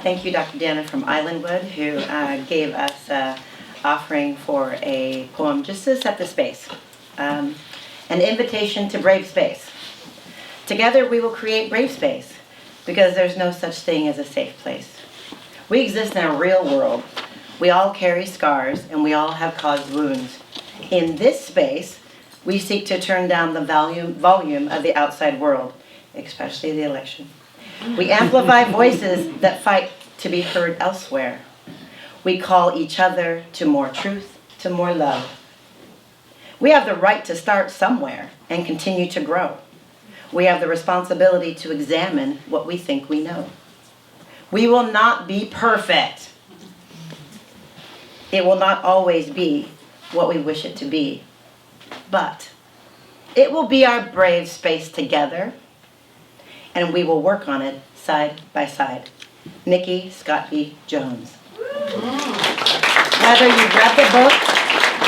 Thank you, Dr. Dana from Islandwood, who gave us an offering for a poem just to set the space. An invitation to brave space. Together we will create brave space, because there's no such thing as a safe place. We exist in a real world. We all carry scars, and we all have caused wounds. In this space, we seek to turn down the volume of the outside world, especially the election. We amplify voices that fight to be heard elsewhere. We call each other to more truth, to more love. We have the right to start somewhere and continue to grow. We have the responsibility to examine what we think we know. We will not be perfect. It will not always be what we wish it to be, but it will be our brave space together, and we will work on it side by side. Nikki Scott V. Jones. Whether you've read the book,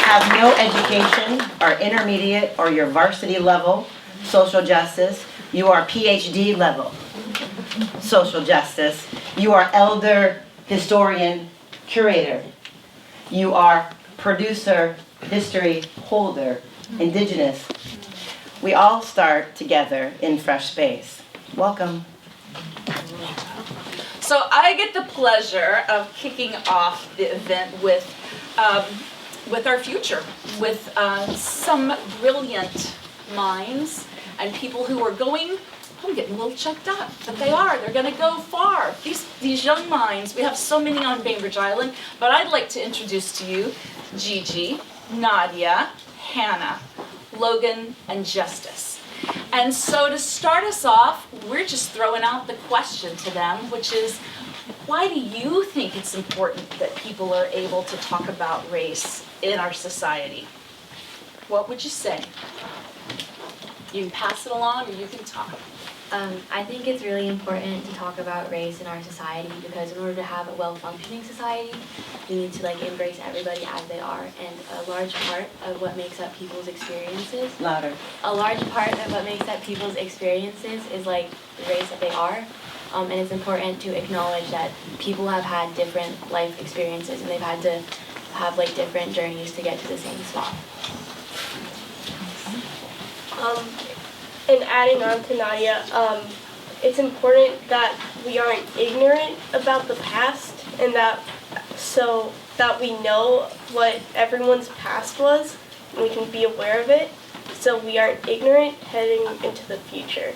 have no education, are intermediate, or your varsity level, social justice, you are PhD level, social justice, you are elder, historian, curator, you are producer, history holder, indigenous. We all start together in fresh space. Welcome. So I get the pleasure of kicking off the event with our future, with some brilliant minds and people who are going, I'm getting a little choked up, but they're going to go far. These young minds, we have so many on Bainbridge Island, but I'd like to introduce to you Gigi, Nadia, Hannah, Logan, and Justice. And so to start us off, we're just throwing out the question to them, which is, why do you think it's important that people are able to talk about race in our society? What would you say? You can pass it along or you can talk. I think it's really important to talk about race in our society, because in order to have a well-functioning society, we need to embrace everybody as they are. And a large part of what makes up people's experiences. Louder. A large part of what makes up people's experiences is the race that they are. And it's important to acknowledge that people have had different life experiences, and they've had to have different journeys to get to the same spot. And adding on to Nadia, it's important that we aren't ignorant about the past, and that we know what everyone's past was, and we can be aware of it, so we aren't ignorant heading into the future.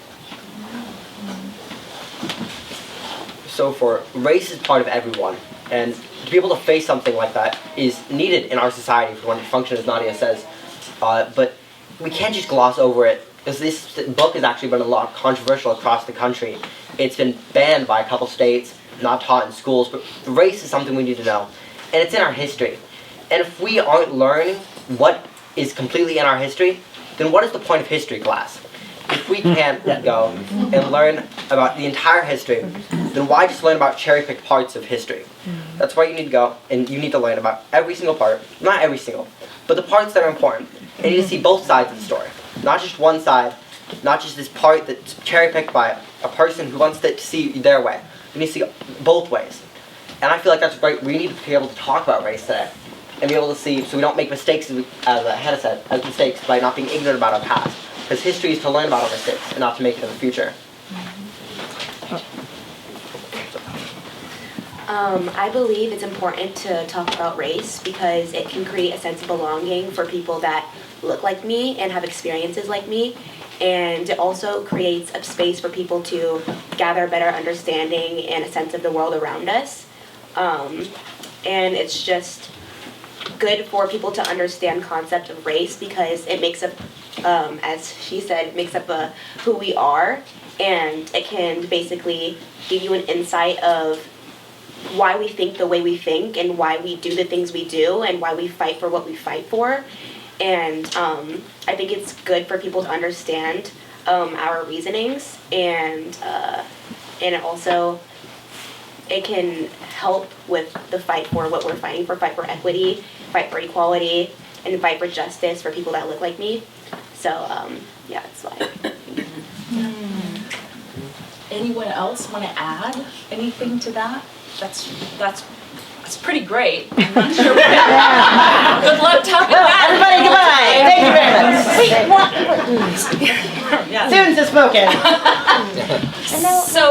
So for race is part of everyone, and to be able to face something like that is needed in our society for one to function, as Nadia says, but we can't just gloss over it. Because this book has actually been a lot controversial across the country. It's been banned by a couple states, not taught in schools, but race is something we need to know. And it's in our history. And if we aren't learning what is completely in our history, then what is the point of history class? If we can't go and learn about the entire history, then why just learn about cherry-picked parts of history? That's why you need to go, and you need to learn about every single part, not every single, but the parts that are important. And you need to see both sides of the story. Not just one side, not just this part that's cherry-picked by a person who wants to see their way. We need to see both ways. And I feel like that's great. We need to be able to talk about race today and be able to see, so we don't make mistakes, as Hannah said, as mistakes by not being ignorant about our past. Because history is to learn about our mistakes and not to make it in the future. I believe it's important to talk about race because it can create a sense of belonging for people that look like me and have experiences like me, and it also creates a space for people to gather a better understanding and a sense of the world around us, and it's just good for people to understand concept of race because it makes up, as she said, it makes up who we are, and it can basically give you an insight of why we think the way we think and why we do the things we do and why we fight for what we fight for. And I think it's good for people to understand our reasonings, and it can help with the fight for what we're fighting for, fight for equity, fight for equality, and fight for justice for people that look like me. So yeah, that's why. Anyone else want to add anything to that? that's pretty great. I'm not sure. Good luck topping that. Everybody, goodbye. Thank you very much. Students have spoken. So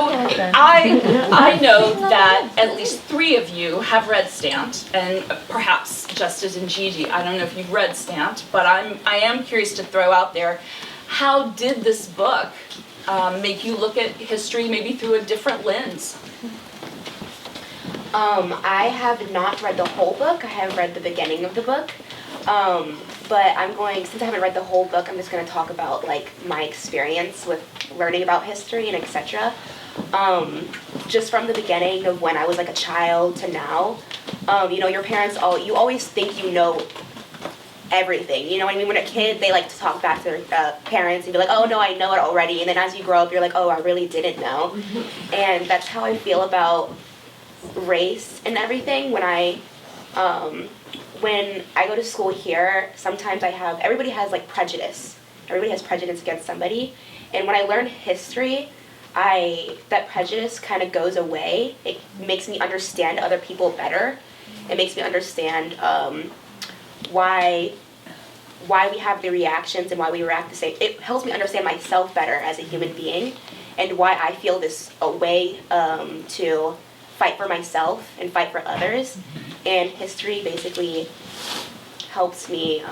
I know that at least 3 of you have read Stamped, and perhaps Justice and Gigi. I don't know if you've read Stamped, but I am curious to throw out there, how did this book make you look at history maybe through a different lens? I have not read the whole book. I have read the beginning of the book. But since I haven't read the whole book, I'm just going to talk about like my experience with learning about history and etc. Just from the beginning of when I was like a child to now, your parents, you always think you know everything. You know what I mean? When a kid, they like to talk back to their parents and be like, oh no, I know it already. And then as you grow up, you're like, oh, I really didn't know. And that's how I feel about race and everything. When I go to school here, sometimes everybody has like prejudice. Everybody has prejudice against somebody. And when I learn history, that prejudice kind of goes away. It makes me understand other people better. It makes me understand why we have the reactions and why we react the same. It helps me understand myself better as a human being and why I feel this a way to fight for myself and fight for others. And history basically helps me,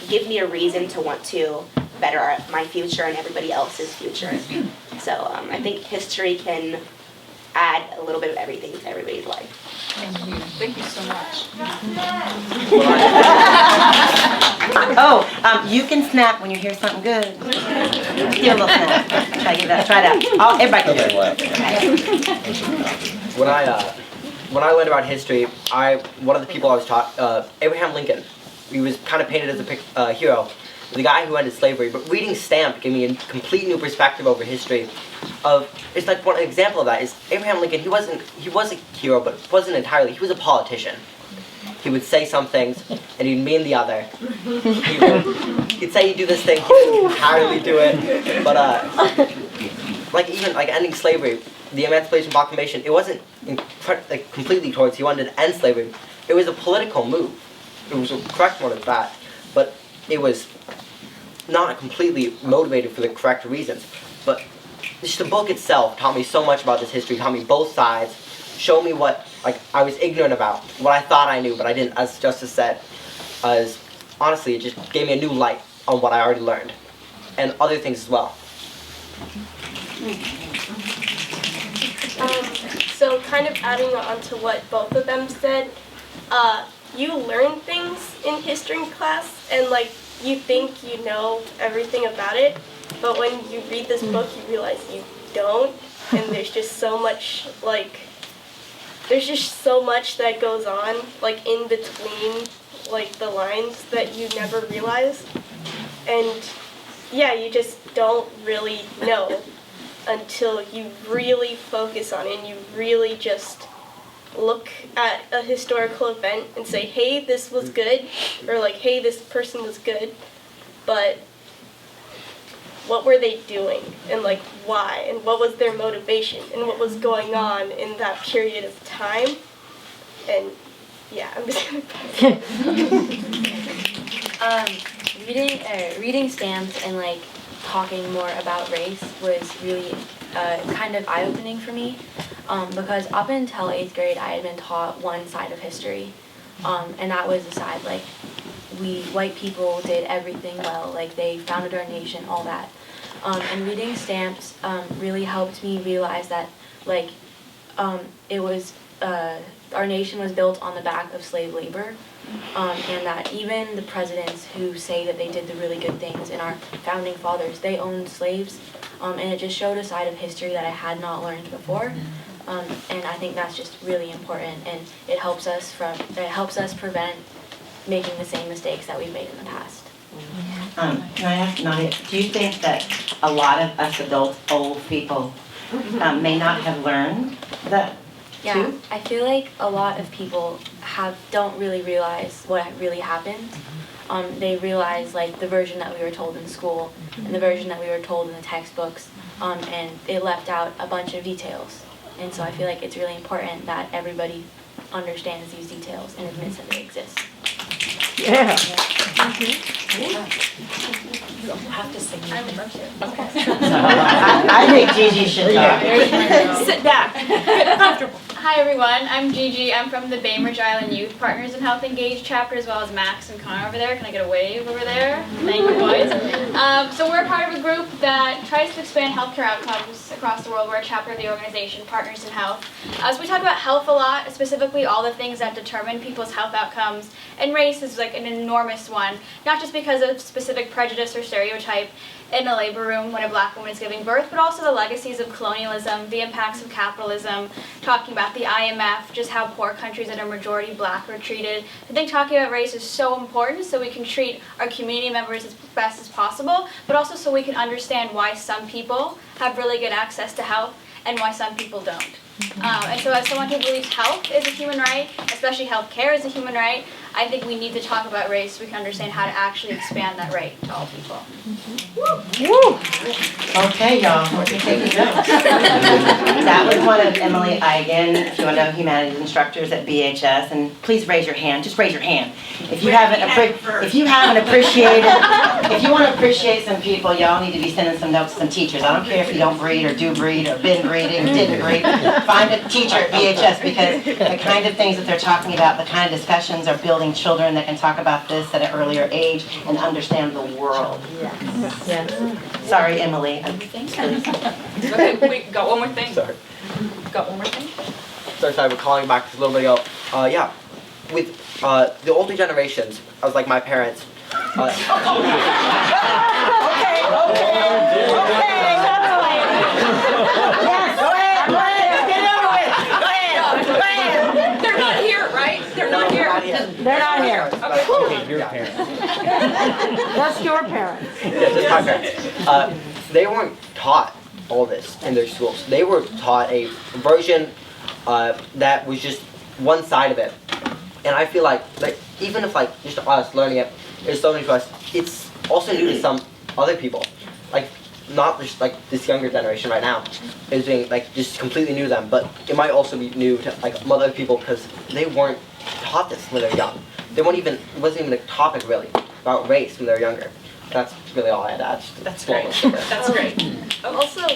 give me a reason to want to better my future and everybody else's future. So I think history can add a little bit of everything to everybody's life. Thank you. Thank you so much. You can snap when you hear something good. Do a little snap. Try it out. Everybody can do it. When I learned about history, one of the people I was taught, Abraham Lincoln, he was kind of painted as a hero, the guy who ended slavery. But reading Stamped gave me a complete new perspective over history. It's like one example of that is Abraham Lincoln. He was a hero, but wasn't entirely. He was a politician. He would say some things, and he'd mean the other. He'd say he'd do this thing, he didn't entirely do it. But even ending slavery, the Emancipation Proclamation, it wasn't completely towards he wanted to end slavery. It was a political move. It was a correct one at that, but it was not completely motivated for the correct reasons. But just the book itself taught me so much about this history, taught me both sides, showed me what I was ignorant about, what I thought I knew, but I didn't, as Justice said. Honestly, it just gave me a new light on what I already learned, and other things as well. So kind of adding on to what both of them said, you learn things in history class and you think you know everything about it, but when you read this book you realize you don't, and there's just so much that goes on in between the lines that you never realize, and you just don't really know until you really focus on it and you really just look at a historical event and say, hey, this was good, or hey, this person was good, but what were they doing, and why, and what was their motivation, and what was going on in that period of time. And I'm just gonna reading Stamped and talking more about race was really kind of eye-opening for me, because up until 8th grade I had been taught one side of history, and that was the side we white people did everything well, they founded our nation, all that. And reading Stamped really helped me realize that it was our nation was built on the back of slave labor, and that even the presidents who say that they did the really good things and our founding fathers, they owned slaves, and it just showed a side of history that I had not learned before, and I think that's just really important, and it helps us prevent making the same mistakes that we've made in the past. Can I ask Nadia, do you think that a lot of us adults, old people, may not have learned that Yeah, too? I feel like a lot of people don't really realize what really happened. They realize the version that we were told in school and the version that we were told in the textbooks, and it left out a bunch of details. And so I feel like it's really important that everybody understands these details and admits that they exist. Yeah. You don't have to sing. I would love to. Okay. I think Gigi should talk. Sit back. Get comfortable. Hi everyone, I'm Gigi. I'm from the Bainbridge Island Youth Partners in Health Engaged chapter, as well as Max and Connor over there. Can I get a wave over there? Thank you, boys. So we're part of a group that tries to expand healthcare outcomes across the world. We're a chapter of the organization Partners in Health. So we talk about health a lot, specifically all the things that determine people's health outcomes, and race is like an enormous one, not just because of specific prejudice or stereotype in a labor room when a black woman is giving birth, but also the legacies of colonialism, the impacts of capitalism, talking about the IMF, just how poor countries that are majority black are treated. I think talking about race is so important so we can treat our community members as best as possible, but also so we can understand why some people have really good access to health and why some people don't. And so as someone who believes health is a human right, especially health care is a human right, I think we need to talk about race so we can understand how to actually expand that right to all people. Woo! Okay, y'all, we're taking notes. That was one of Emily Eigen, if you want to know, humanities instructors at BHS, and please raise your hand. Just raise your hand. If you want to appreciate some people, y'all need to be sending some notes to some teachers. I don't care if you don't breed or do breed or been breeding, didn't breed. Find a teacher at BHS, because the kind of things that they're talking about, the kind of discussions are building children that can talk about this at an earlier age and understand the world. Yes. Sorry, Emily. Okay, wait, got one more thing? Sorry. Got one more thing? Sorry, we're calling back just a little bit ago. Yeah, with the older generations, I was like my parents. They're not here, right? They're not here. They're not here. Okay, your parents. That's your parents. Yeah, just my parents. They weren't taught all this in their schools. They were taught a version that was just one side of it. And I feel like even if just us learning it is so new to us, it's also new to some other people. Not just this younger generation right now is being just completely new to them, but it might also be new to other people because they weren't taught this when they were young. It wasn't even a topic really about race when they were younger. That's really all I had to add. That's great. That's great. Also,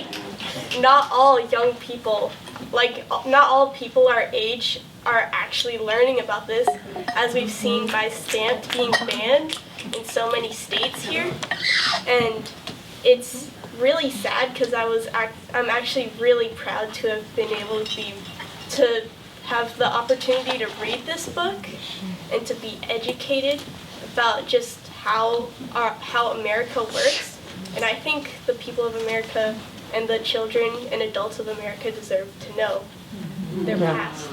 not all young people, not all people our age are actually learning about this, as we've seen by Stamped being banned in so many states here. And it's really sad because I'm actually really proud to have been able to have the opportunity to read this book and to be educated about just how America works. And I think the people of America and the children and adults of America deserve to know their past.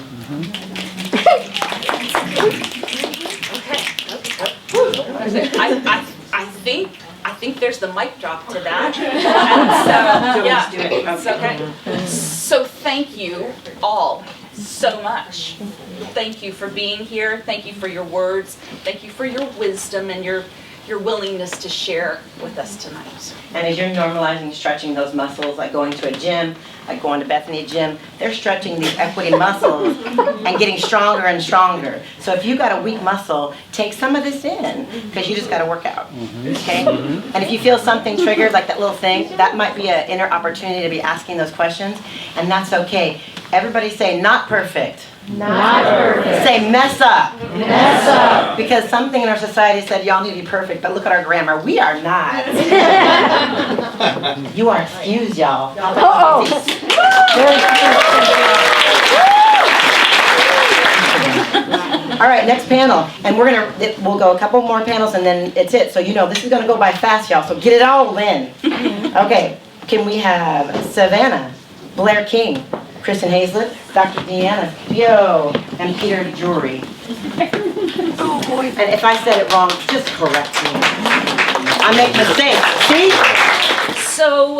I think there's the mic drop to that. And so, yeah, it's okay. So thank you all so much. Thank you for being here. Thank you for your words. Thank you for your wisdom and your willingness to share with us tonight. And as you're normalizing stretching those muscles, like going to a gym, like going to Bethany Gym, they're stretching these equity muscles and getting stronger and stronger. So if you got a weak muscle, take some of this in, because you just got to work out, okay? And if you feel something triggered, like that little thing, that might be an inner opportunity to be asking those questions, and that's okay. Everybody say, not perfect. Not perfect. Say, mess up. Mess up. Because something in our society said, y'all need to be perfect, but look at our grammar. We are not. You are excused, y'all. Uh-oh. All right, next panel. And we'll go a couple more panels and then it's it. So this is gonna go by fast, y'all, so get it all in. Okay, can we have Savannah, Blair King, Kristen Hazlett, Dr. Deanna Theo, and Peter Drury. Oh boy. And if I said it wrong, just correct me. I make mistakes, see? So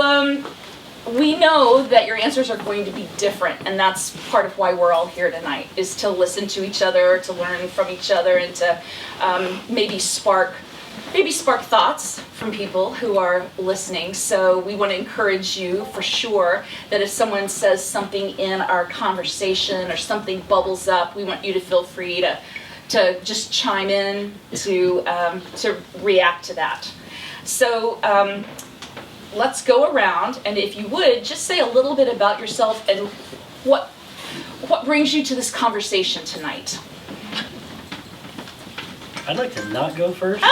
we know that your answers are going to be different, and that's part of why we're all here tonight, is to listen to each other, to learn from each other, and to maybe spark maybe spark thoughts from people who are listening. So we want to encourage you for sure that if someone says something in our conversation or something bubbles up, we want you to feel free to just chime in to react to that. So let's go around, and if you would, just say a little bit about yourself and what brings you to this conversation tonight. I'd like to not go first.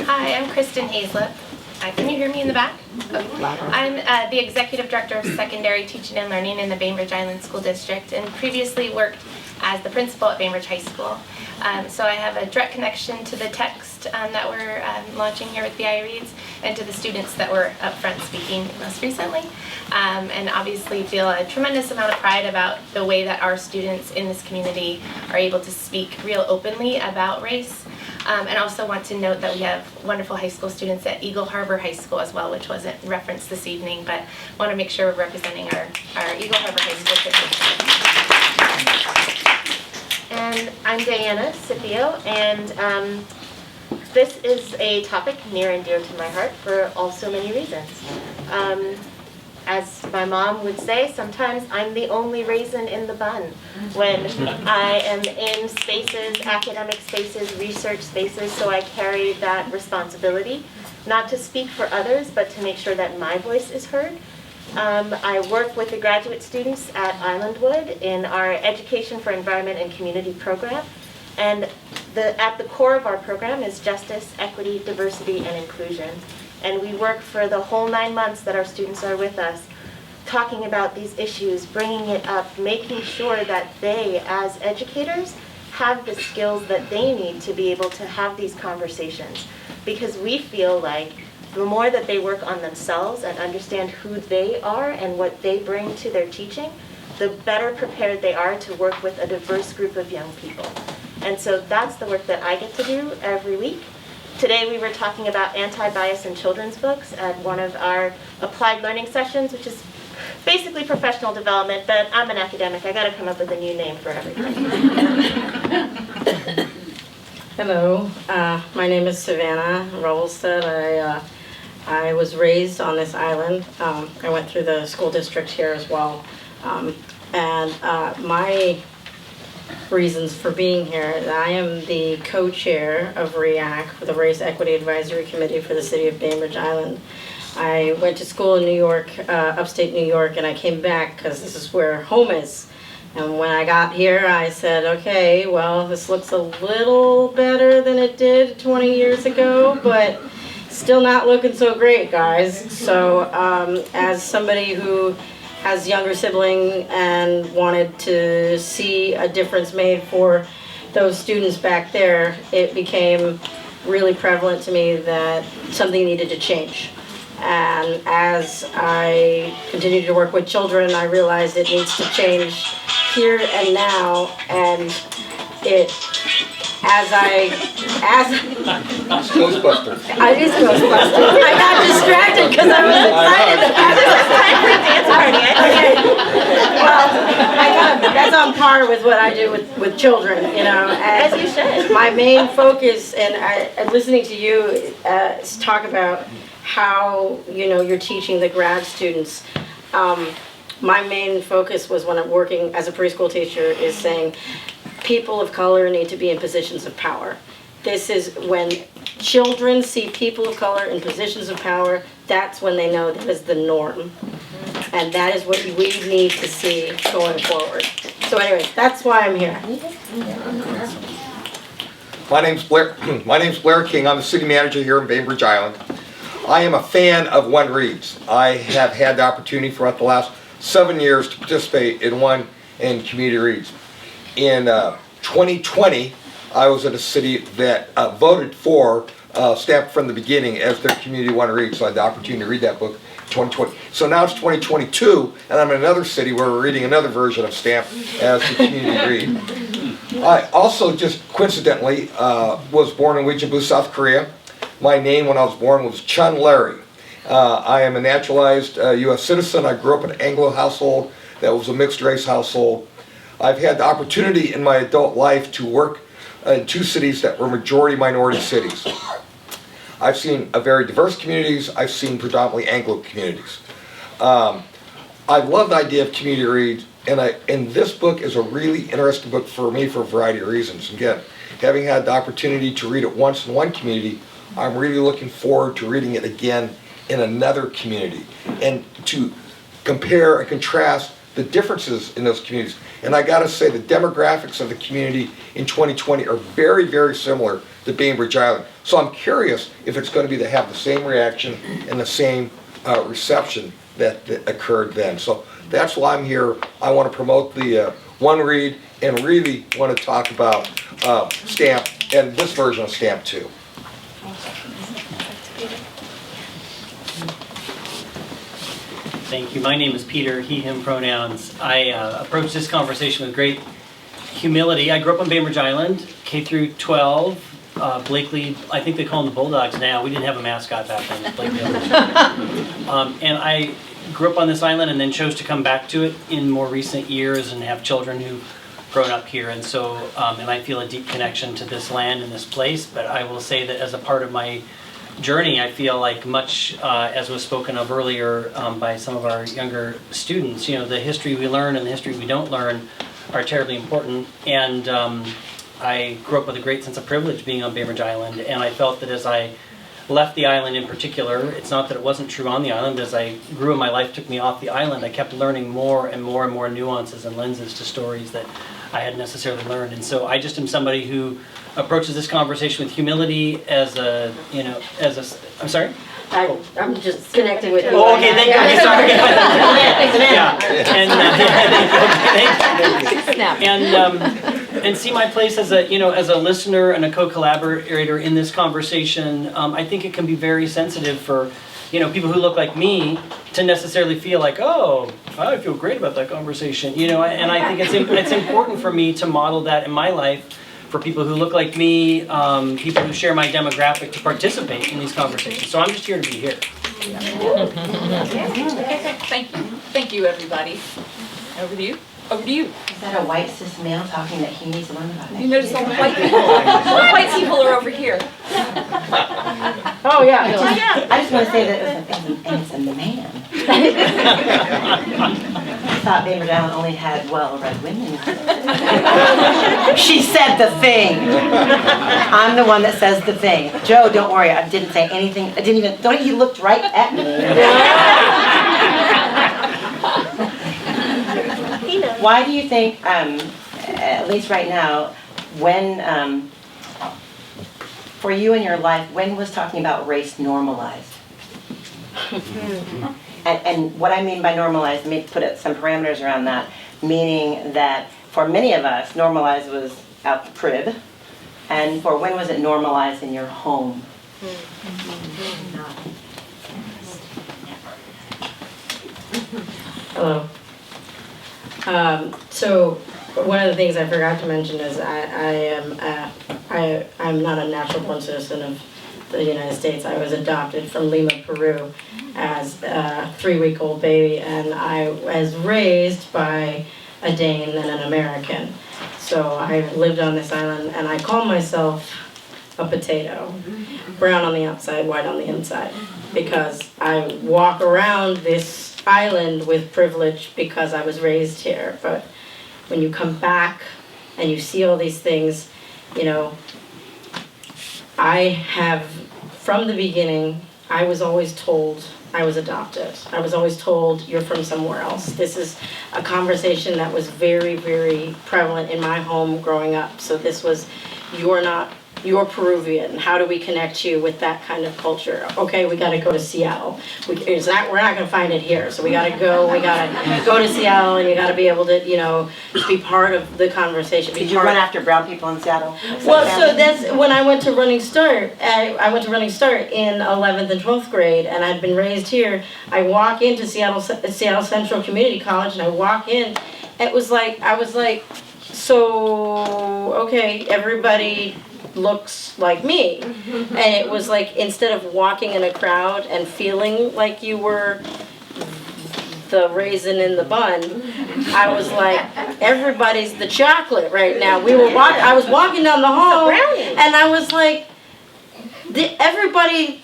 Hi, I'm Kristen Hazlett. Can you hear me in the back? Okay. I'm the Executive Director of Secondary Teaching and Learning in the Bainbridge Island School District and previously worked as the principal at Bainbridge High School. So I have a direct connection to the text that we're launching here with BI Reads and to the students that were up front speaking most recently. And obviously feel a tremendous amount of pride about the way that our students in this community are able to speak real openly about race. And also want to note that we have wonderful high school students at Eagle Harbor High School as well, which wasn't referenced this evening, but want to make sure we're representing our Eagle Harbor High School kids. And I'm Diana Scipio, and this is a topic near and dear to my heart for also many reasons. As my mom would say, sometimes I'm the only raisin in the bun when I am in spaces, academic spaces, research spaces, so I carry that responsibility, not to speak for others, but to make sure that my voice is heard. I work with the graduate students at Islandwood in our Education for Environment and Community program, and at the core of our program is justice, equity, diversity, and inclusion. And we work for the whole 9 months that our students are with us, talking about these issues, bringing it up, making sure that they, as educators, have the skills that they need to be able to have these conversations. Because we feel like the more that they work on themselves and understand who they are and what they bring to their teaching, the better prepared they are to work with a diverse group of young people. And so that's the work that I get to do every week. Today we were talking about anti-bias in children's books at one of our applied learning sessions, which is basically professional development, but I'm an academic. I gotta come up with a new name for everything. Hello, my name is Savannah Rowlstead. I was raised on this island. I went through the school district here as well. My reasons for being here, I am the co-chair of REACT, for the Race Equity Advisory Committee for the City of Bainbridge Island. I went to school in New York, upstate New York, and I came back because this is where home is. And when I got here, I said, okay, well, this looks a little better than it did 20 years ago, but still not looking so great, guys. So as somebody who has a younger sibling and wanted to see a difference made for those students back there, it became really prevalent to me that something needed to change. And as I continued to work with children, I realized it needs to change here and now, and it, Ghostbusters. I just Ghostbusters. I got distracted because I was excited. Well, that's on par with what I do with children, you know. As you should. My main focus, and listening to you talk about how, you know, you're teaching the grad students. My main focus was, when I'm working as a preschool teacher, is saying people of color need to be in positions of power. This is when children see people of color in positions of power, that's when they know that is the norm. And that is what we need to see going forward. So anyway, that's why I'm here. My name's Blair King. I'm the city manager here in Bainbridge Island. I am a fan of One Reads. I have had the opportunity throughout the last 7 years to participate in Community Reads. In 2020, I was in a city that voted for Stamp from the Beginning as their Community One Read, so I had the opportunity to read that book in 2020. So now it's 2022, and I'm in another city where we're reading another version of Stamp as the Community Read. I also just coincidentally was born in Uijeongbu, South Korea. My name when I was born was Chun Larry. I am a naturalized U.S. citizen. I grew up in an Anglo household that was a mixed race household. I've had the opportunity in my adult life to work in 2 cities that were majority minority cities. I've seen a very diverse communities. I've seen predominantly Anglo communities. I love the idea of community reads, and this book is a really interesting book for me for a variety of reasons. Again, having had the opportunity to read it once in one community, I'm really looking forward to reading it again in another community, and to compare and contrast the differences in those communities. And I gotta say, the demographics of the community in 2020 are very, very similar to Bainbridge Island. So I'm curious if it's going to have the same reaction and the same reception that occurred then. So that's why I'm here. I want to promote the One Read and really want to talk about Stamp and this version of Stamp 2. Thank you. My name is Peter, he, him pronouns. I approached this conversation with great humility. I grew up on Bainbridge Island, K through 12. Blakely, I think they call them the Bulldogs now. We didn't have a mascot back then. Blakely. And I grew up on this island and then chose to come back to it in more recent years and have children who've grown up here. And so, and I feel a deep connection to this land and this place. But I will say that as a part of my journey, I feel like much, as was spoken of earlier by some of our younger students, you know, the history we learn and the history we don't learn are terribly important. And I grew up with a great sense of privilege being on Bainbridge Island, and I felt that as I left the island in particular, it's not that it wasn't true on the island, as I grew and my life took me off the island, I kept learning more and more and more nuances and lenses to stories that I hadn't necessarily learned. And so I just am somebody who approaches this conversation with humility as a, you know, as a, I'm sorry? I'm just connecting with you. Oh, okay, thank you. Okay, sorry. Yeah, and see my place as a, you know, as a listener and a co-collaborator in this conversation. I think it can be very sensitive for, you know, people who look like me to necessarily feel like, oh, I feel great about that conversation, you know. And I think it's important for me to model that in my life, for people who look like me, people who share my demographic, to participate in these conversations. So I'm just here to be here. Thank you. Thank you, everybody. Over to you. Over to you. Is that a white cis male talking that he needs to learn about? You notice all the white people. All the white people are over here. Oh, yeah. I just want to say that it's a man. I thought Bainbridge Island only had well-read women. She said the thing. I'm the one that says the thing. Joe, don't worry. I didn't say anything. I didn't even. Don't you looked right at me. Why do you think, at least right now, when for you in your life, when was talking about race normalized? And what I mean by normalized, let me put some parameters around that, meaning that for many of us, normalized was out the crib, and for when was it normalized in your home? Hello. So one of the things I forgot to mention is I'm not a natural born citizen of the United States. I was adopted from Lima, Peru as a 3-week-old baby, and I was raised by a Dane and an American. So I lived on this island, and I call myself a potato, brown on the outside, white on the inside, because I walk around this island with privilege because I was raised here. But when you come back and you see all these things, you know, I have, from the beginning, I was always told I was adopted. I was always told, you're from somewhere else. This is a conversation that was very, very prevalent in my home growing up. So this was, you're Peruvian. How do we connect you with that kind of culture? Okay, we got to go to Seattle. We're not going to find it here. So we got to go to Seattle, and you got to be able to, you know, be part of the conversation. Did you run after brown people in Seattle? Well, so that's when I went to Running Start. I went to Running Start in 11th and 12th grade, and I'd been raised here. I walk into Seattle Central Community College, and I walk in. It was like, I was like, so, okay, everybody looks like me. And it was like, instead of walking in a crowd and feeling like you were the raisin in the bun, I was like, everybody's the chocolate right now. I was walking down the hall, and I was like, everybody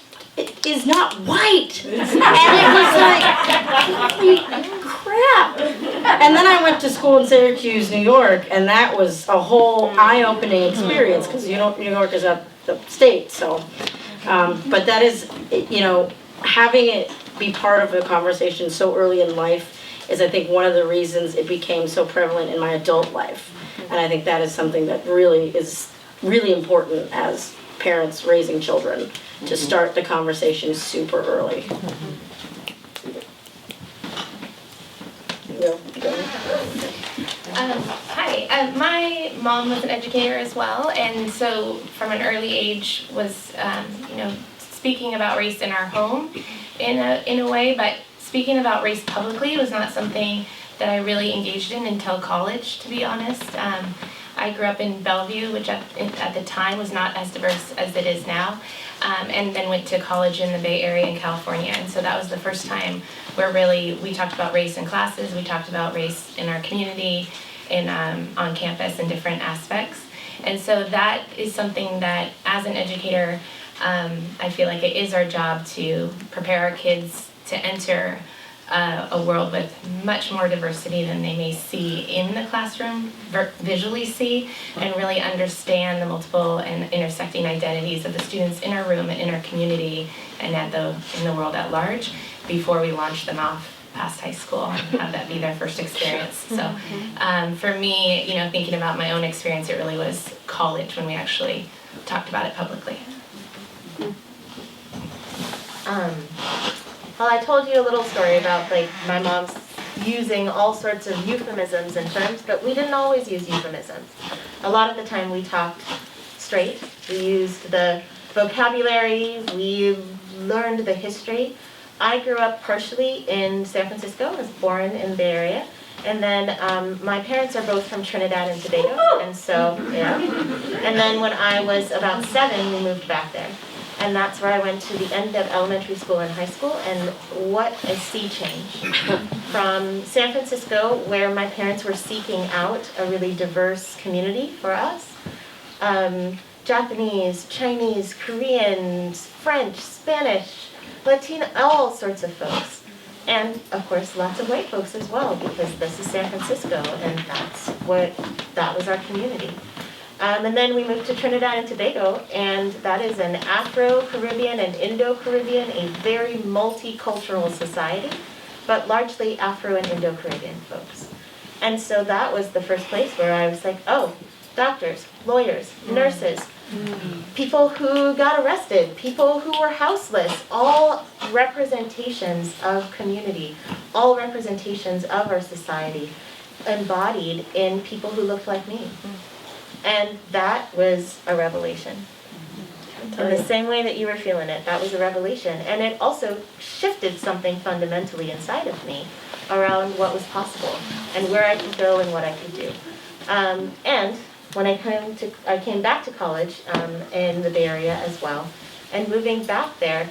is not white. And it was like, holy crap. And then I went to school in Syracuse, New York, and that was a whole eye-opening experience, because New York is at the state, so. But that is, having it be part of a conversation so early in life is, I think, one of the reasons it became so prevalent in my adult life. And I think that is something that really is really important as parents raising children, to start the conversation super early. Hi, my mom was an educator as well, and so from an early age was, speaking about race in our home in a way, but speaking about race publicly was not something that I really engaged in until college, to be honest. I grew up in Bellevue, which at the time was not as diverse as it is now, and then went to college in the Bay Area in California, and so that was the first time where really we talked about race in classes, we talked about race in our community, on campus in different aspects. And so that is something that, as an educator, I feel like it is our job to prepare our kids to enter a world with much more diversity than they may see in the classroom, visually see, and really understand the multiple and intersecting identities of the students in our room and in our community and in the world at large before we launch them off past high school and have that be their first experience. So for me, thinking about my own experience, it really was college when we actually talked about it publicly. Well, I told you a little story about my mom's using all sorts of euphemisms and terms, but we didn't always use euphemisms. A lot of the time we talked straight. We used the vocabulary, we learned the history. I grew up partially in San Francisco. I was born in the Bay Area. And then my parents are both from Trinidad and Tobago, and so, yeah. And then when I was about 7, we moved back there. And that's where I went to the end of elementary school and high school, and what a sea change. From San Francisco, where my parents were seeking out a really diverse community for us, Japanese, Chinese, Koreans, French, Spanish, Latino, all sorts of folks. And of course, lots of white folks as well, because this is San Francisco, and that was our community. And then we moved to Trinidad and Tobago, and that is an Afro-Caribbean and Indo-Caribbean, a very multicultural society, but largely Afro and Indo-Caribbean folks. And so that was the first place where I was like, oh, doctors, lawyers, nurses, people who got arrested, people who were houseless, all representations of community, all representations of our society, embodied in people who looked like me. And that was a revelation. In the same way that you were feeling it, that was a revelation. And it also shifted something fundamentally inside of me around what was possible and where I could go and what I could do. And when I came back to college in the Bay Area as well, and moving back there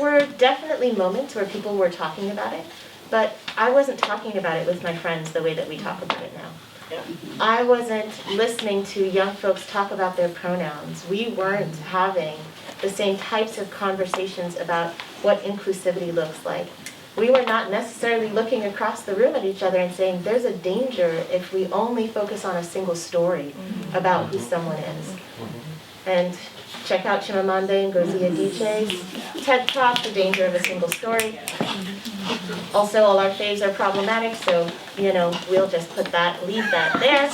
were definitely moments where people were talking about it, but I wasn't talking about it with my friends the way that we talk about it now. I wasn't listening to young folks talk about their pronouns. We weren't having the same types of conversations about what inclusivity looks like. We were not necessarily looking across the room at each other and saying, there's a danger if we only focus on a single story about who someone is. And check out Chimamanda Ngozi Adichie's TED Talk, The Danger of a Single Story. Also, all our faves are problematic, so, we'll just leave that there.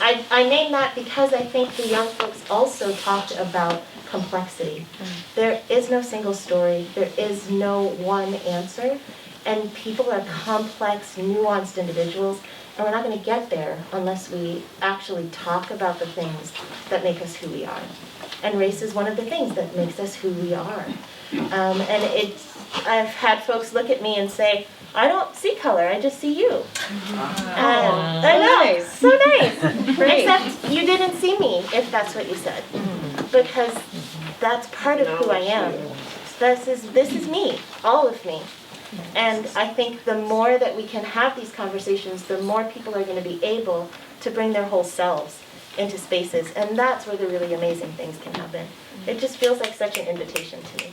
I name that because I think the young folks also talked about complexity. There is no single story, there is no one answer, and people are complex, nuanced individuals, and we're not going to get there unless we actually talk about the things that make us who we are. And race is one of the things that makes us who we are. I've had folks look at me and say, I don't see color, I just see you. I know, nice. So nice. Except you didn't see me, if that's what you said. Because that's part of who I am. This is me, all of me. And I think the more that we can have these conversations, the more people are going to be able to bring their whole selves into spaces. And that's where the really amazing things can happen. It just feels like such an invitation to me.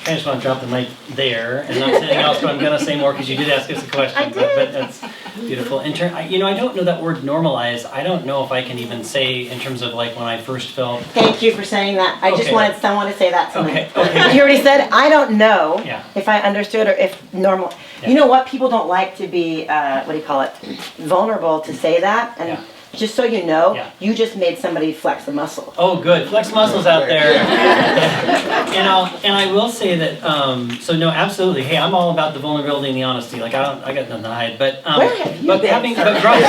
I just want to drop the mic there and not say anything else, but I'm going to say more because you did ask us a question. I did. But that's beautiful. I don't know that word normalize. I don't know if I can even say in terms of like when I first felt. Thank you for saying that. I just Okay. wanted someone to say that tonight. Okay. You already said, I don't know Yeah. if I understood or if normal. Yeah. You know what? People don't like to be, vulnerable to say that. And Yeah. just so you know, Yeah. you just made somebody flex a muscle. Oh, good. Flex muscles out there. and I will say that. So no, absolutely. Hey, I'm all about the vulnerability and the honesty. Like I got nothing to hide. But Where have you but been, having sir? but growing,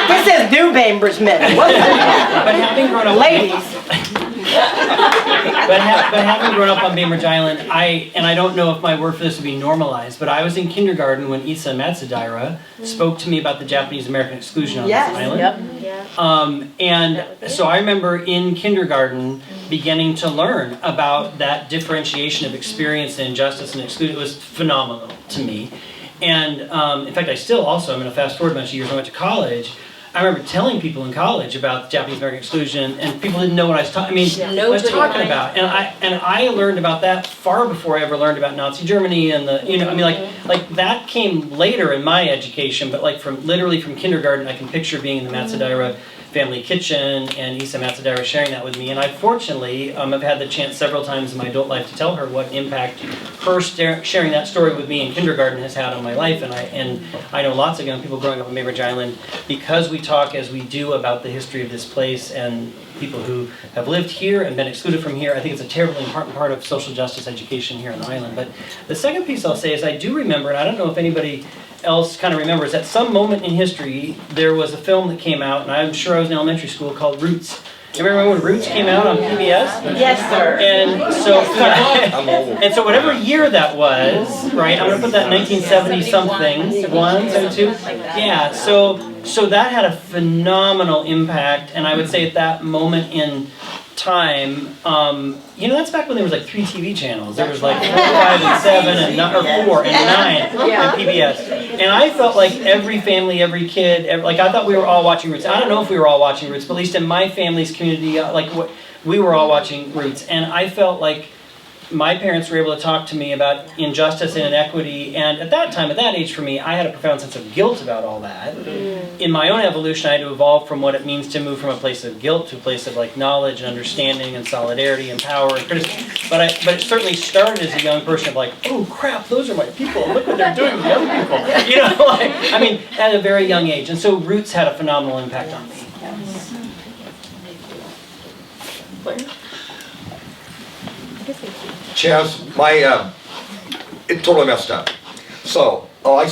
This is New Bainbridge men. but having grown up, Ladies. but having grown up on Bainbridge Island, I don't know if my word for this would be normalized, but I was in kindergarten when Isa Matsudaira spoke to me about the Japanese American exclusion on Yes. this island. Yep. Yeah. And so I remember in kindergarten beginning to learn about that differentiation of experience and injustice and exclusion. It was phenomenal to me. And in fact, I'm going to fast forward a bunch of years. I went to college. I remember telling people in college about Japanese American exclusion, and people didn't know what I was talking. I was talking about, and I learned about that far before I ever learned about Nazi Germany and like that came later in my education. But like literally from kindergarten, I can picture being in the Matsudaira family kitchen and Isa Matsudaira sharing that with me. And I fortunately have had the chance several times in my adult life to tell her what impact her sharing that story with me in kindergarten has had on my life. And I know lots of young people growing up on Bainbridge Island because we talk as we do about the history of this place and people who have lived here and been excluded from here. I think it's a terribly important part of social justice education here on the island. But the second piece I'll say is I do remember, and I don't know if anybody else kind of remembers, at some moment in history there was a film that came out, and I'm sure I was in elementary school, called Roots. You remember when Roots came out on PBS? Yes, sir. And so whatever year that was, right? I'm gonna put that 1970 something, 1, 72. Yeah. So that had a phenomenal impact, and I would say at that moment in time, that's back when there was like 3 TV channels. There was like 4, 5, and 7, or 4 and 9 on PBS. And I felt like every family, every kid, I thought we were all watching Roots. I don't know if we were all watching Roots, but at least in my family's community, we were all watching Roots. And I felt like my parents were able to talk to me about injustice and inequity, and at that time, at that age for me, I had a profound sense of guilt about all that. In my own evolution, I had to evolve from what it means to move from a place of guilt to a place of knowledge and understanding and solidarity and power and criticism. But it certainly started as a young person of oh crap, those are my people, look what they're doing to the other people. At a very young age. And so Roots had a phenomenal impact on me. Chaz, it totally messed up. So, I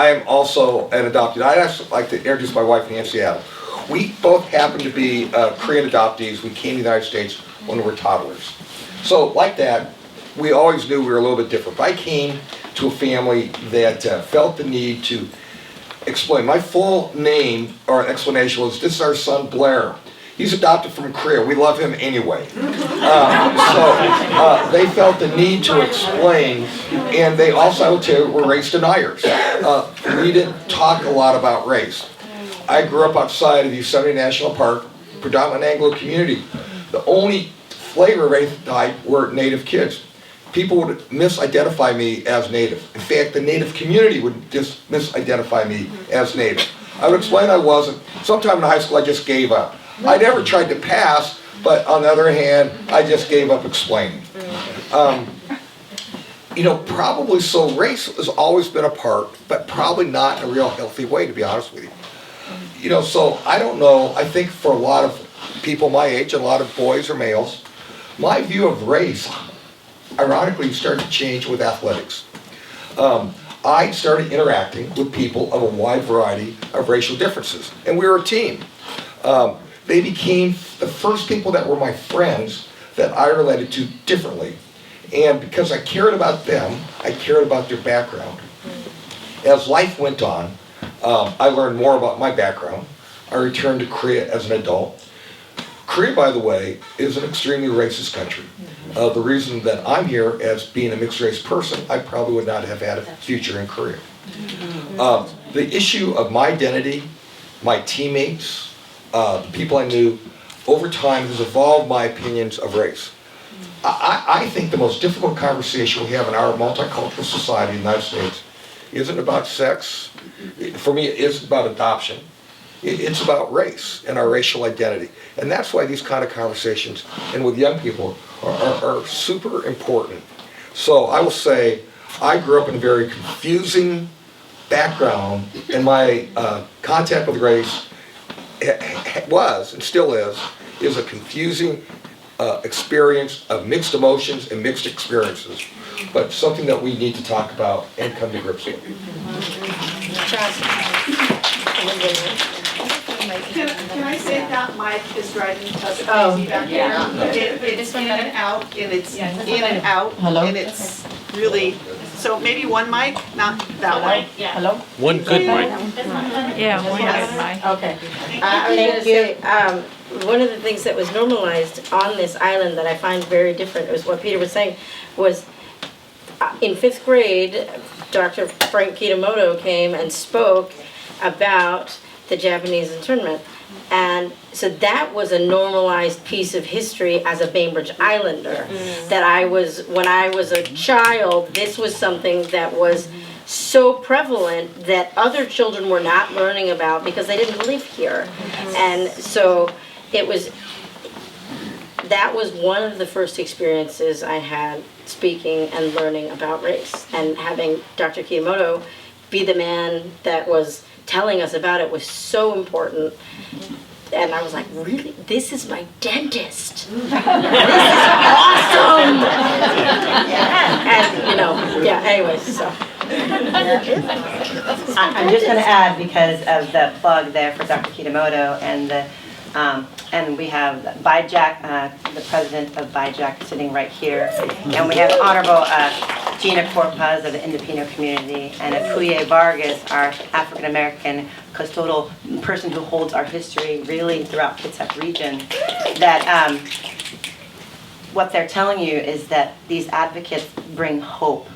am also an adopted. I'd actually like to introduce my wife, Nancy Adam. We both happen to be Korean adoptees. We came to the United States when we were toddlers. So, like that, we always knew we were a little bit different. But I came to a family that felt the need to explain. My full name or explanation was, this is our son Blair. He's adopted from Korea. We love him anyway. So they felt the need to explain, and they also were race deniers. We didn't talk a lot about race. I grew up outside of Yosemite National Park, predominant Anglo community. The only flavor of any type were Native kids. People would misidentify me as Native. In fact, the Native community would just misidentify me as Native. I would explain I wasn't. Sometime in high school, I just gave up. I never tried to pass, but on the other hand, I just gave up explaining. Probably so race has always been a part, but probably not in a real healthy way, to be honest with you. So I don't know. I think for a lot of people my age, and a lot of boys or males, my view of race, ironically, started to change with athletics. I started interacting with people of a wide variety of racial differences, and we were a team. They became the first people that were my friends that I related to differently. And because I cared about them, I cared about their background. As life went on, I learned more about my background. I returned to Korea as an adult. Korea, by the way, is an extremely racist country. The reason that I'm here as being a mixed race person, I probably would not have had a future in Korea. The issue of my identity, my teammates, people I knew, over time has evolved my opinions of race. I think the most difficult conversation we have in our multicultural society in the United States isn't about sex. For me, it isn't about adoption. It's about race and our racial identity. And that's why these kind of conversations, and with young people, are super important. So I will say, I grew up in a very confusing background, and my contact with race was, and still is a confusing experience of mixed emotions and mixed experiences, but something that we need to talk about and come to grips with. Can I say that mic is driving us crazy back here? It's in and out, and it's in and out, and it's really, so maybe one mic, not that one. Hello? One good mic. Yeah, one good mic. Okay. I was going to say, one of the things that was normalized on this island that I find very different was what Peter was saying, was in 5th grade, Dr. Frank Kitamoto came and spoke about the Japanese internment. And so that was a normalized piece of history as a Bainbridge Islander. That when I was a child, this was something that was so prevalent that other children were not learning about because they didn't live here. And so that was one of the first experiences I had speaking and learning about race. And having Dr. Kitamoto be the man that was telling us about it was so important. And I was like, really? This is my dentist. This is awesome. And anyways, so. I'm just going to add, because of the plug there for Dr. Kitamoto, and we have BIJAC, the president of BIJAC sitting right here, and we have Honorable Gina Corpaz of the Independent community, and Apuye Vargas, our African-American custodial person who holds our history really throughout Kitsap region, that what they're telling you is that these advocates bring hope.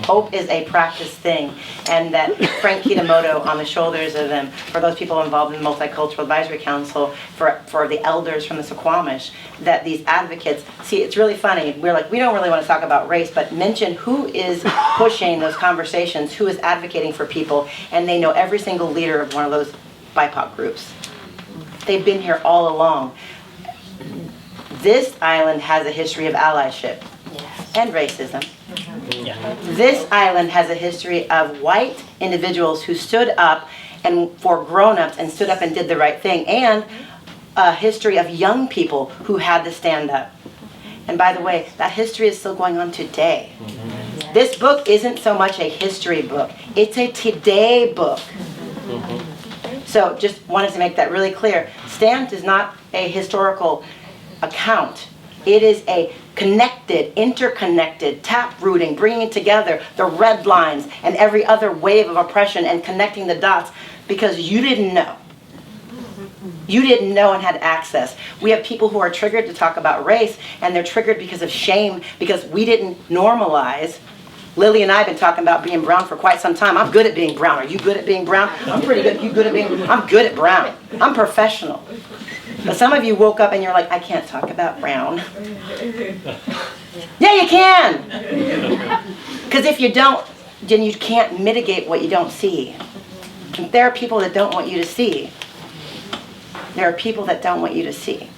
Hope is a practice thing, and that Frank Kitamoto on the shoulders of them, for those people involved in the Multicultural Advisory Council, for the elders from the Suquamish, that these advocates, see, it's really funny, we're like, we don't really want to talk about race, but mention who is pushing those conversations, who is advocating for people, and they know every single leader of one of those BIPOC groups. They've been here all along. This island has a history of allyship and racism. This island has a history of white individuals who stood up and for grown-ups and stood up and did the right thing, and a history of young people who had to stand up. And by the way, that history is still going on today. This book isn't so much a history book, it's a today book. So just wanted to make that really clear. Stamped is not a historical account. It is a connected, interconnected, tap-rooting, bringing together the red lines and every other wave of oppression and connecting the dots because you didn't know. You didn't know and had access. We have people who are triggered to talk about race, and they're triggered because of shame, because we didn't normalize. Lily and I have been talking about being brown for quite some time. I'm good at being brown. Are you good at being brown? I'm pretty good. You good at being brown? I'm good at brown. I'm professional. But some of you woke up and you're like, I can't talk about brown. Yeah, you can. Because if you don't, then you can't mitigate what you don't see. And there are people that don't want you to see. There are people that don't want you to see.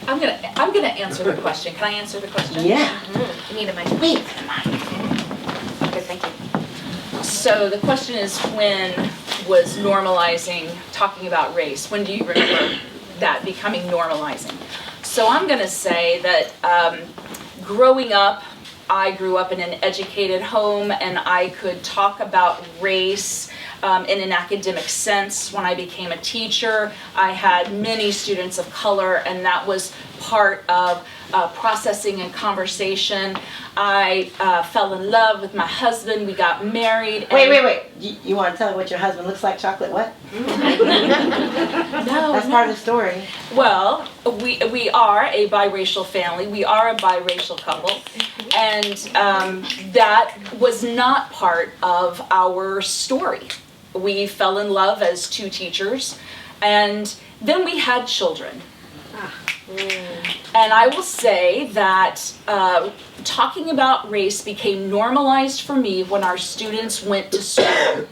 I'm gonna answer the question. Can I answer the question? Yeah. You need a mic. Wait. Okay, thank you. So the question is, when was normalizing talking about race? When do you remember that becoming normalizing? So I'm going to say that growing up, I grew up in an educated home, and I could talk about race in an academic sense. When I became a teacher, I had many students of color, and that was part of processing and conversation. I fell in love with my husband. We got married. Wait. You want to tell me what your husband looks like? Chocolate what? No. That's part of the story. Well, we are a biracial family. We are a biracial couple. And that was not part of our story. We fell in love as two teachers, and then we had children. And I will say that talking about race became normalized for me when our students went to school.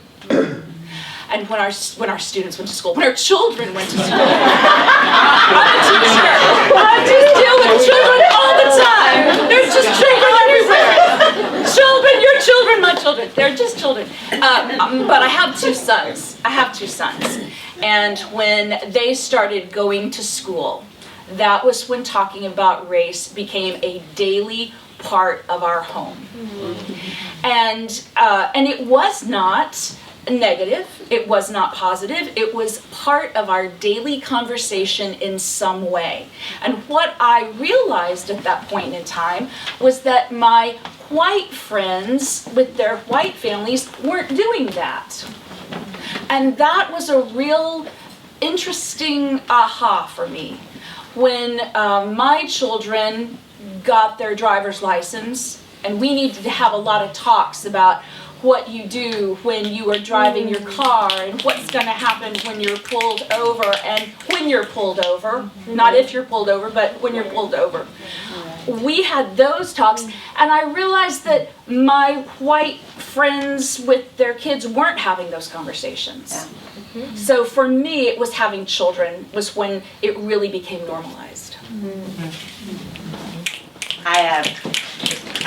And when our students went to school, when our children went to school. I'm a teacher. I just deal with children all the time. There's just children everywhere. Children, your children, my children. They're just children. But I have two sons. And when they started going to school, that was when talking about race became a daily part of our home. And it was not negative, it was not positive, it was part of our daily conversation in some way. And what I realized at that point in time was that my white friends with their white families weren't doing that. And that was a real interesting aha for me. When my children got their driver's license, and we needed to have a lot of talks about what you do when you are driving your car and what's going to happen when you're pulled over and when you're pulled over, not if you're pulled over, but when you're pulled over. We had those talks, and I realized that my white friends with their kids weren't having those conversations. So for me, it was having children was when it really became normalized.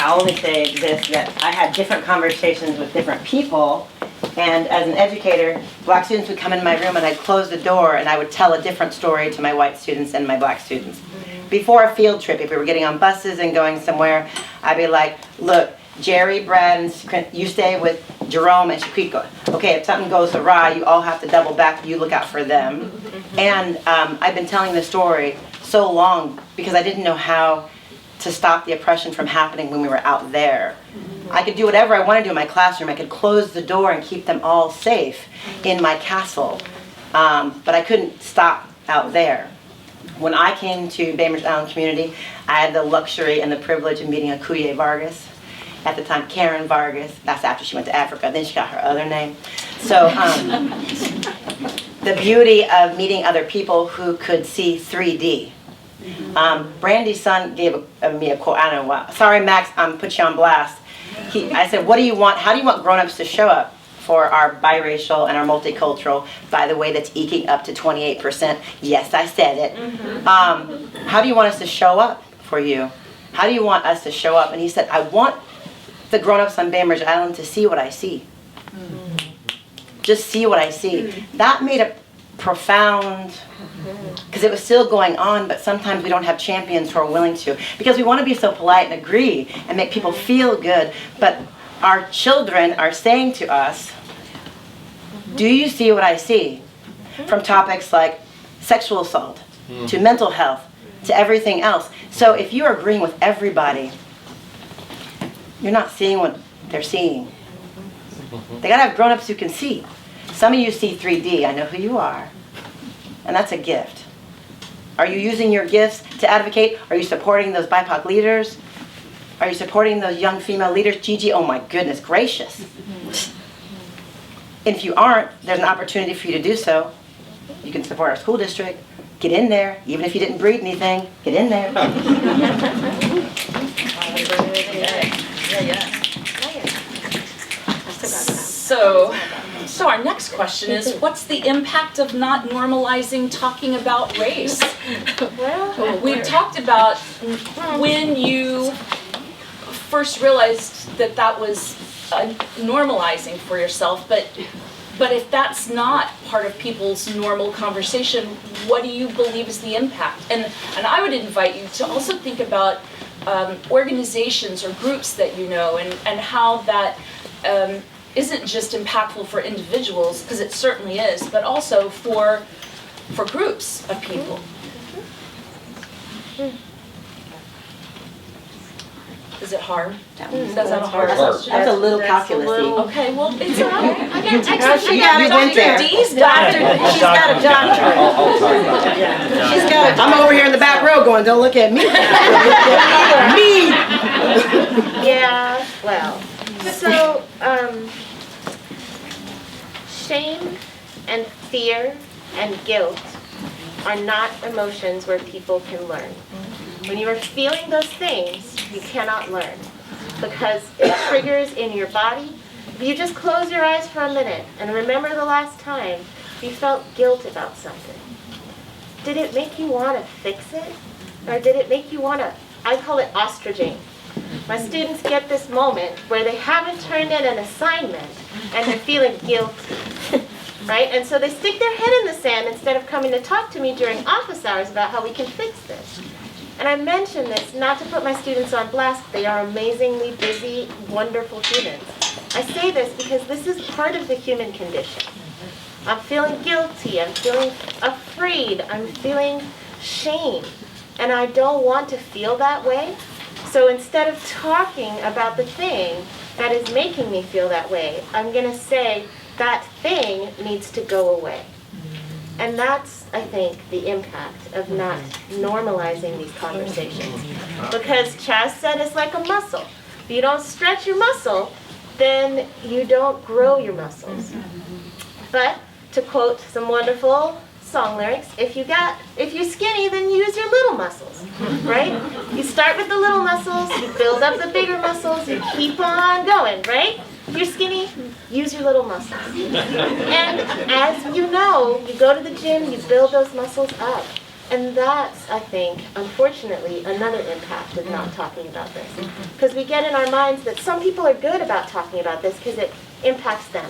I'll only say this, that I had different conversations with different people, and as an educator, black students would come in my room and I'd close the door and I would tell a different story to my white students and my black students. Before a field trip, if we were getting on buses and going somewhere, I'd be like, look, Jerry, Brad, and you stay with Jerome and Shaquiko. Okay, if something goes awry, you all have to double back, you look out for them. And I've been telling this story so long because I didn't know how to stop the oppression from happening when we were out there. I could do whatever I wanted to do in my classroom. I could close the door and keep them all safe in my castle. But I couldn't stop out there. When I came to Bainbridge Island Community, I had the luxury and the privilege of meeting Akuye Vargas. At the time, Karen Vargas. That's after she went to Africa. Then she got her other name. So the beauty of meeting other people who could see 3D. Brandy's son gave me a quote. I don't know what. Sorry, Max, I'm put you on blast. I said, what do you want? How do you want grown-ups to show up for our biracial and our multicultural? By the way, that's eking up to 28%. Yes, I said it. How do you want us to show up for you? How do you want us to show up? And he said, I want the grown-ups on Bainbridge Island to see what I see. Just see what I see. That made a profound, because it was still going on, but sometimes we don't have champions who are willing to, because we want to be so polite and agree and make people feel good, but our children are saying to us, do you see what I see? From topics like sexual assault, to mental health, to everything else. So if you're agreeing with everybody, you're not seeing what they're seeing. They gotta have grown-ups who can see. Some of you see 3D, I know who you are. And that's a gift. Are you using your gifts to advocate? Are you supporting those BIPOC leaders? Are you supporting those young female leaders? Gigi, oh my goodness gracious. And if you aren't, there's an opportunity for you to do so. You can support our school district. Get in there, even if you didn't breed anything, get in there. So our next question is, what's the impact of not normalizing talking about race? We talked about when you first realized that that was normalizing for yourself, but if that's not part of people's normal conversation, what do you believe is the impact? And I would invite you to also think about organizations or groups that you know and how that isn't just impactful for individuals, because it certainly is, but also for groups of people. Is it hard? Is that a hard question? That's a little calculus-y. Okay, well, it's all right. I got You went there. D's doctorate. She's got a doctorate. I'll talk about it. She's got a, I'm over here in the back row going, don't look at me. Me! Yeah, well, so, shame and fear and guilt are not emotions where people can learn. When you are feeling those things, you cannot learn because it triggers in your body. If you just close your eyes for a minute and remember the last time you felt guilt about something, did it make you want to fix it? Or did it make you want to, I call it ostriching. My students get this moment where they haven't turned in an assignment and they're feeling guilty, right? And so they stick their head in the sand instead of coming to talk to me during office hours about how we can fix this. And I mention this not to put my students on blast. They are amazingly busy, wonderful humans. I say this because this is part of the human condition. I'm feeling guilty, I'm feeling afraid, I'm feeling shame, and I don't want to feel that way. So instead of talking about the thing that is making me feel that way, I'm going to say that thing needs to go away. And that's, I think, the impact of not normalizing these conversations. Because Chaz said it's like a muscle. If you don't stretch your muscle, then you don't grow your muscles. But to quote some wonderful song lyrics, if you're skinny, then use your little muscles, right? You start with the little muscles, you build up the bigger muscles, you keep on going, right? If you're skinny, use your little muscles. And as you know, you go to the gym, you build those muscles up. And that's, I think, unfortunately, another impact of not talking about this. Because we get in our minds that some people are good about talking about this because it impacts them.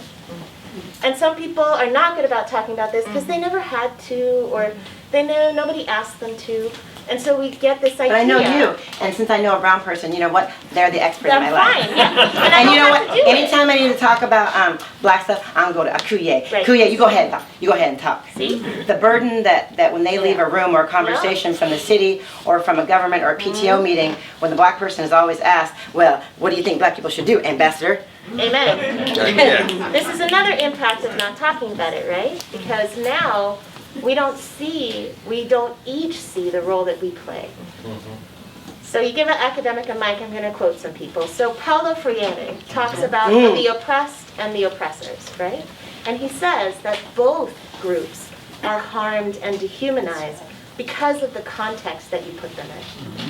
And some people are not good about talking about this because they never had to, or they know nobody asked them to. And so we get this idea. But I know you, and since I know a brown person, you know what? They're the expert in my life. Fine, yeah. And you know what? Anytime I need to talk about black stuff, I'm going to Akuye. Right. Kuye, you go ahead and talk. You go ahead and talk. See? The burden that when they leave a room or a conversation from the city or from a government or a PTO meeting, when the black person is always asked, well, what do you think black people should do, Ambassador? Amen. This is another impact of not talking about it, right? Because now we don't each see the role that we play. So you give an academic a mic, I'm going to quote some people. So Paulo Freire talks about the oppressed and the oppressors, right? And he says that both groups are harmed and dehumanized because of the context that you put them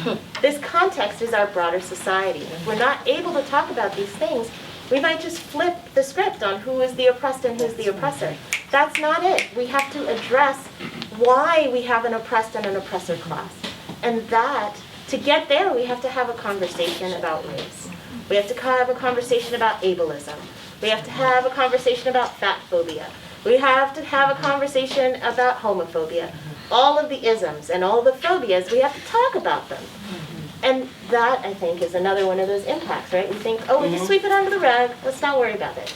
in. This context is our broader society. If we're not able to talk about these things, we might just flip the script on who is the oppressed and who's the oppressor. That's not it. We have to address why we have an oppressed and an oppressor class. And that, to get there, we have to have a conversation about race. We have to have a conversation about ableism. We have to have a conversation about fat phobia. We have to have a conversation about homophobia. All of the isms and all the phobias, we have to talk about them. And that, I think, is another one of those impacts, right? We think, oh, we can sweep it under the rug, let's not worry about it.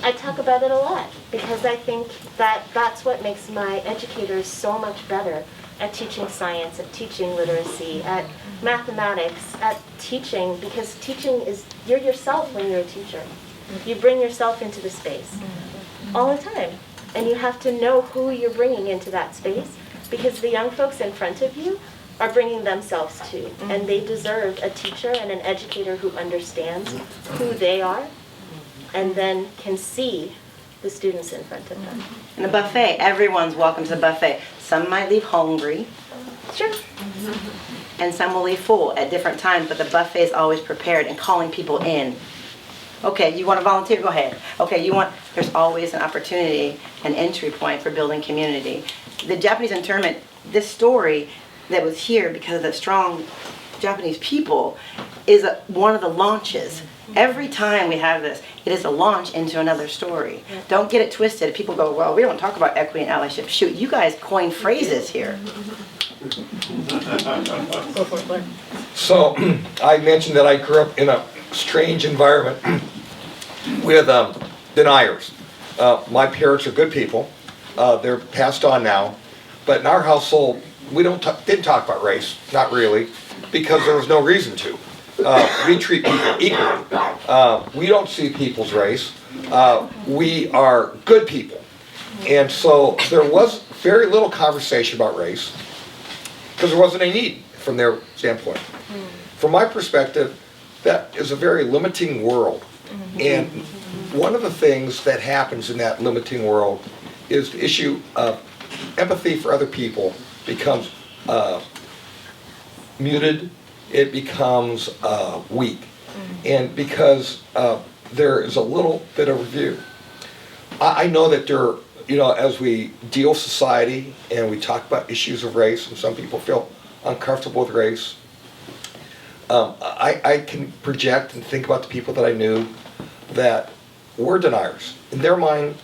I talk about it a lot because I think that that's what makes my educators so much better at teaching science, at teaching literacy, at mathematics, at teaching, because teaching is, you're yourself when you're a teacher. You bring yourself into the space all the time. And you have to know who you're bringing into that space because the young folks in front of you are bringing themselves too. And they deserve a teacher and an educator who understands who they are and then can see the students in front of them. And the buffet, everyone's welcome to the buffet. Some might leave hungry. Sure. And some will leave full at different times, but the buffet is always prepared and calling people in. Okay, you want to volunteer? Go ahead. Okay, there's always an opportunity, an entry point for building community. The Japanese internment, this story that was here because of the strong Japanese people is one of the launches. Every time we have this, it is a launch into another story. Don't get it twisted. People go, well, we don't talk about equity and allyship. Shoot, you guys coin phrases here. Go for it, Blair. So I mentioned that I grew up in a strange environment. with deniers. My parents are good people. They're passed on now. But in our household, we didn't talk about race, not really, because there was no reason to. We treat people equally. We don't see people's race. We are good people. And so there was very little conversation about race because there wasn't a need from their standpoint. From my perspective, that is a very limiting world. And one of the things that happens in that limiting world is the issue of empathy for other people becomes muted, it becomes weak. And because there is a little bit of review. I know that there, as we deal with society and we talk about issues of race, and some people feel uncomfortable with race, I can project and think about the people that I knew that were deniers. In their mind,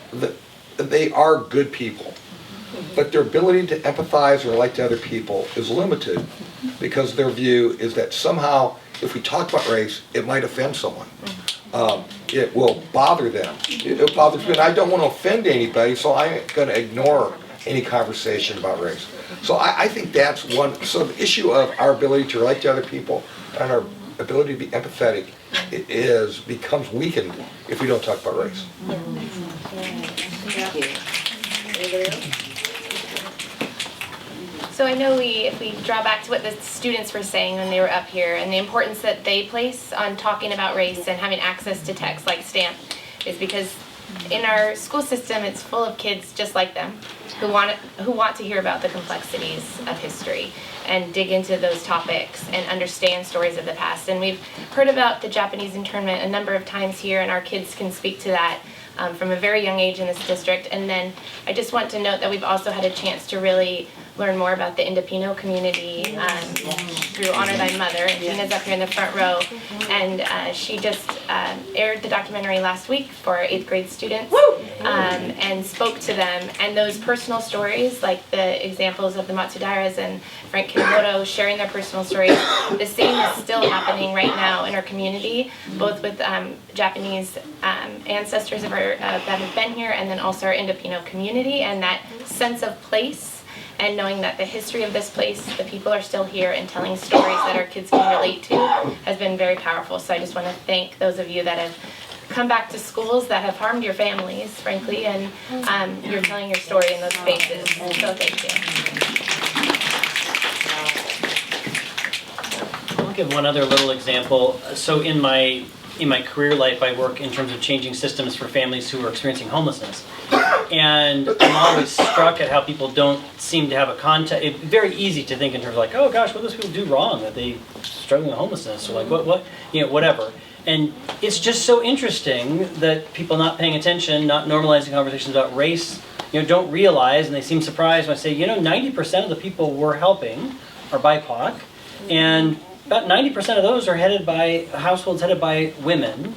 they are good people. But their ability to empathize or relate to other people is limited because their view is that somehow if we talk about race, it might offend someone. It will bother them. It bothers me, and I don't want to offend anybody, so I'm going to ignore any conversation about race. So I think that's one. So the issue of our ability to relate to other people and our ability to be empathetic becomes weakened if we don't talk about race. So I know if we draw back to what the students were saying when they were up here and the importance that they place on talking about race and having access to texts like STAMP is because in our school system it's full of kids just like them who want to hear about the complexities of history and dig into those topics and understand stories of the past. And we've heard about the Japanese internment a number of times here, and our kids can speak to that from a very young age in this district. And then I just want to note that we've also had a chance to really learn more about the Indopino community through Honor Thy Mother, and Gina's up here in the front row, and she just aired the documentary last week for 8th grade students and spoke to them, and those personal stories, like the examples of the Matsudairas and Frank Kinomoto sharing their personal stories, the same is still happening right now in our community, both with Japanese ancestors that have been here, and then also our Indopino community, and that sense of place and knowing that the history of this place, the people are still here and telling stories that our kids can relate to has been very powerful. So I just want to thank those of you that have come back to schools that have harmed your families, frankly, and you're telling your story in those spaces. So thank you. I'll give one other little example. So in my career life, I work in terms of changing systems for families who are experiencing homelessness. And I'm always struck at how people don't seem to have a context. It's very easy to think in terms of like, oh gosh, what do those people do wrong that they struggling with homelessness, or like what whatever. And it's just so interesting that people not paying attention, not normalizing conversations about race, don't realize, and they seem surprised when I say, 90% of the people we're helping are BIPOC, and about 90% of those are headed by households headed by women.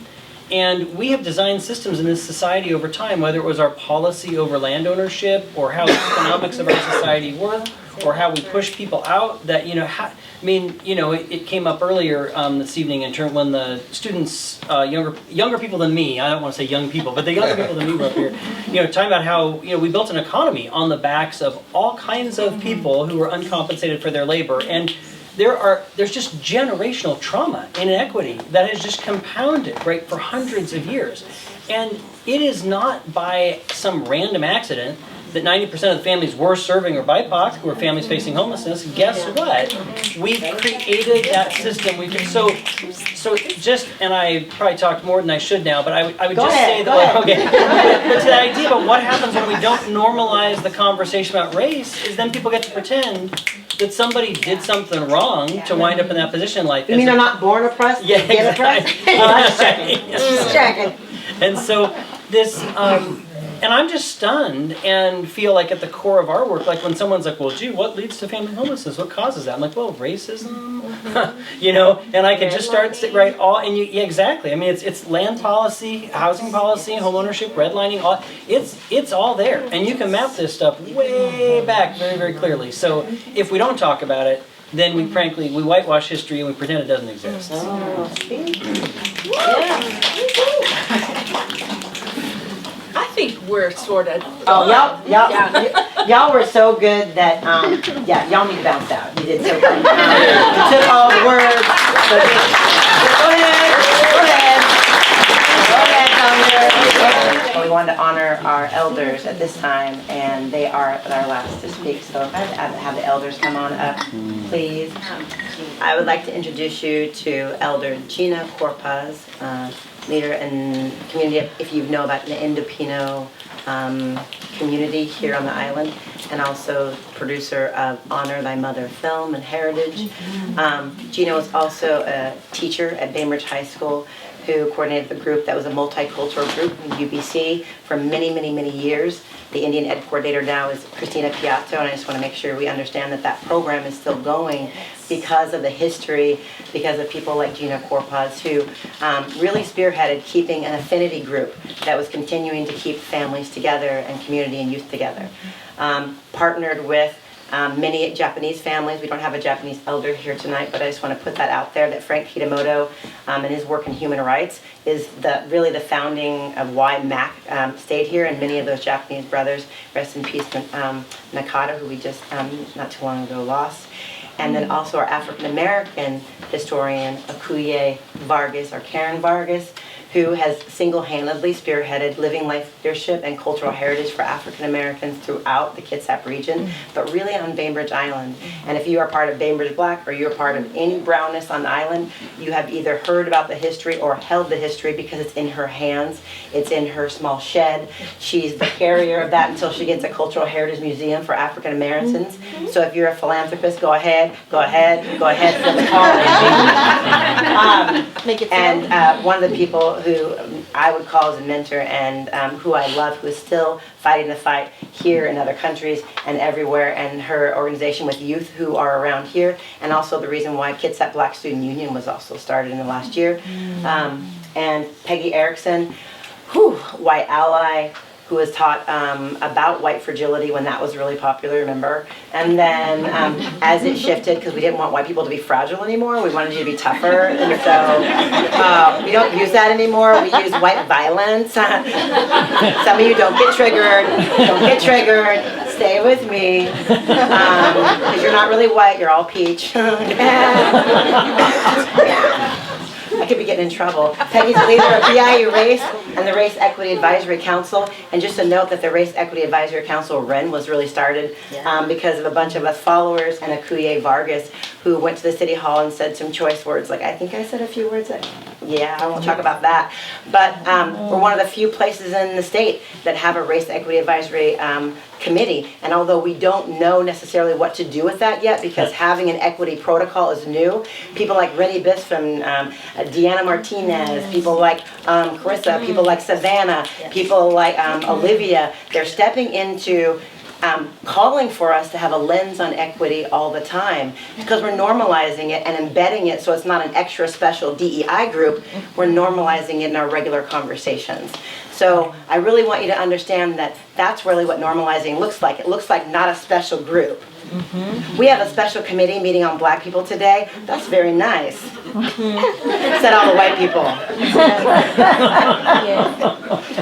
And we have designed systems in this society over time, whether it was our policy over land ownership, or how the economics of our society work, or how we push people out, that, it came up earlier this evening in terms when the students, younger people than me, I don't want to say young people, but the younger people than me were up here, talking about how, we built an economy on the backs of all kinds of people who were uncompensated for their labor. And there's just generational trauma and inequity that has just compounded, right, for hundreds of years. And it is not by some random accident that 90% of the families we're serving are BIPOC, who are families facing homelessness. Guess what? We've created that system. And I probably talked more than I should now, but I would just say that, okay. But to that idea about what happens when we don't normalize the conversation about race is then people get to pretend that somebody did something wrong to wind up in that position. Like, you mean they're not born oppressed? Yeah, get exactly. oppressed? Just checking. And so this, and I'm just stunned and feel like at the core of our work, like when someone's like, well, gee, what leads to family homelessness? What causes that? I'm like, well, racism, and I can just start, right, exactly. I mean, it's land policy, housing policy, home ownership, redlining, it's all there. And you can map this stuff way back very, very clearly. So if we don't talk about it, then we whitewash history and we pretend it doesn't exist. Oh, think we're sort of. Oh, y'all were so good that, yeah, y'all need to bounce out. You did so good. You took all the words. Go ahead, we wanted to honor our elders at this time, and they are our last to speak. So if I have the elders come on up, please. I would like to introduce you to Elder Gina Corpaz, leader in community, if you know about the Indo-Pino community here on the island, and also producer of Honor Thy Mother Film and Heritage. Gina was also a teacher at Bainbridge High School who coordinated the group that was a multicultural group in UBC for many, many, many years. The Indian Ed coordinator now is Christina Piatto, and I just want to make sure we understand that that program is still going because of the history, because of people like Gina Corpaz, who really spearheaded keeping an affinity group that was continuing to keep families together and community and youth together. Partnered with many Japanese families. We don't have a Japanese elder here tonight, but I just want to put that out there, that Frank Kitamoto and his work in human rights is really the founding of why MAC stayed here, and many of those Japanese brothers, rest in peace, Nakata, who we just not too long ago lost. And then also our African-American historian, Akuye Vargas, or Karen Vargas, who has single-handedly spearheaded living life leadership and cultural heritage for African Americans throughout the Kitsap region, but really on Bainbridge Island. And if you are part of Bainbridge Black or you're part of any brownness on the island, you have either heard about the history or held the history because it's in her hands. It's in her small shed. She's the carrier of that until she gets a cultural heritage museum for African Americans. So if you're a philanthropist, go ahead, fill the call. And one of the people who I would call as a mentor and who I love, who is still fighting the fight here in other countries and everywhere, and her organization with youth who are around here, and also the reason why Kitsap Black Student Union was also started in the last year. And Peggy Erickson, white ally, who was taught about white fragility when that was really popular, remember? And then as it shifted, because we didn't want white people to be fragile anymore, we wanted you to be tougher, and so we don't use that anymore, we use white violence. Some of you don't get triggered, stay with me, because you're not really white, you're all peach. I could be getting in trouble. Peggy's the leader of BIU Race and the Race Equity Advisory Council. And just a note that the Race Equity Advisory Council, REN, was really started because of a bunch of us followers and Akuye Vargas, who went to the City Hall and said some choice words. Like, I think I said a few words that, I won't talk about that. But we're one of the few places in the state that have a Race Equity Advisory Committee. And although we don't know necessarily what to do with that yet, because having an equity protocol is new, people like Rennie Bispham, Deanna Martinez, people like Carissa, people like Savannah, people like Olivia, they're stepping into calling for us to have a lens on equity all the time, because we're normalizing it and embedding it so it's not an extra special DEI group, we're normalizing it in our regular conversations. So I really want you to understand that that's really what normalizing looks like. It looks like not a special group. We have a special committee meeting on black people today. That's very nice. Said all the white people.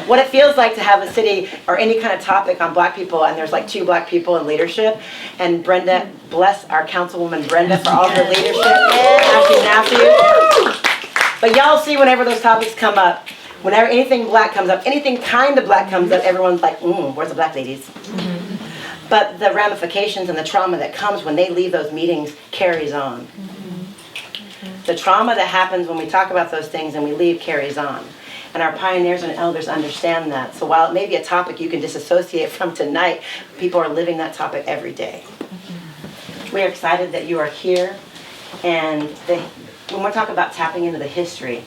What it feels like to have a city or any kind of topic on black people, and there's like 2 black people in leadership, and Brenda, bless our councilwoman Brenda for all her leadership. Matthew. But y'all see whenever those topics come up, whenever anything black comes up, anything kind of black comes up, everyone's like, where's the black ladies? But the ramifications and the trauma that comes when they leave those meetings carries on. The trauma that happens when we talk about those things and we leave carries on. And our pioneers and elders understand that. So while it may be a topic you can disassociate from tonight, people are living that topic every day. We are excited that you are here. And when we're talking about tapping into the history,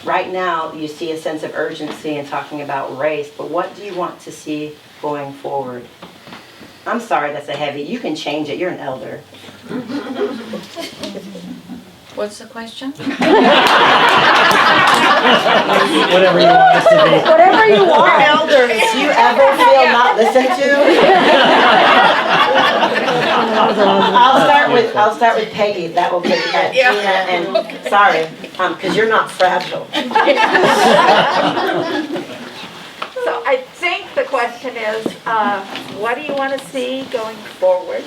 right now you see a sense of urgency in talking about race, but what do you want to see going forward? I'm sorry, that's a heavy. You can change it. You're an elder. What's the question? Whatever you want us to be. Whatever you want. Elders, do you ever feel not listened to? I'll start with Peggy. That will get that. Gina, and sorry, because you're not fragile. So I think question is, what do you want to see going forward?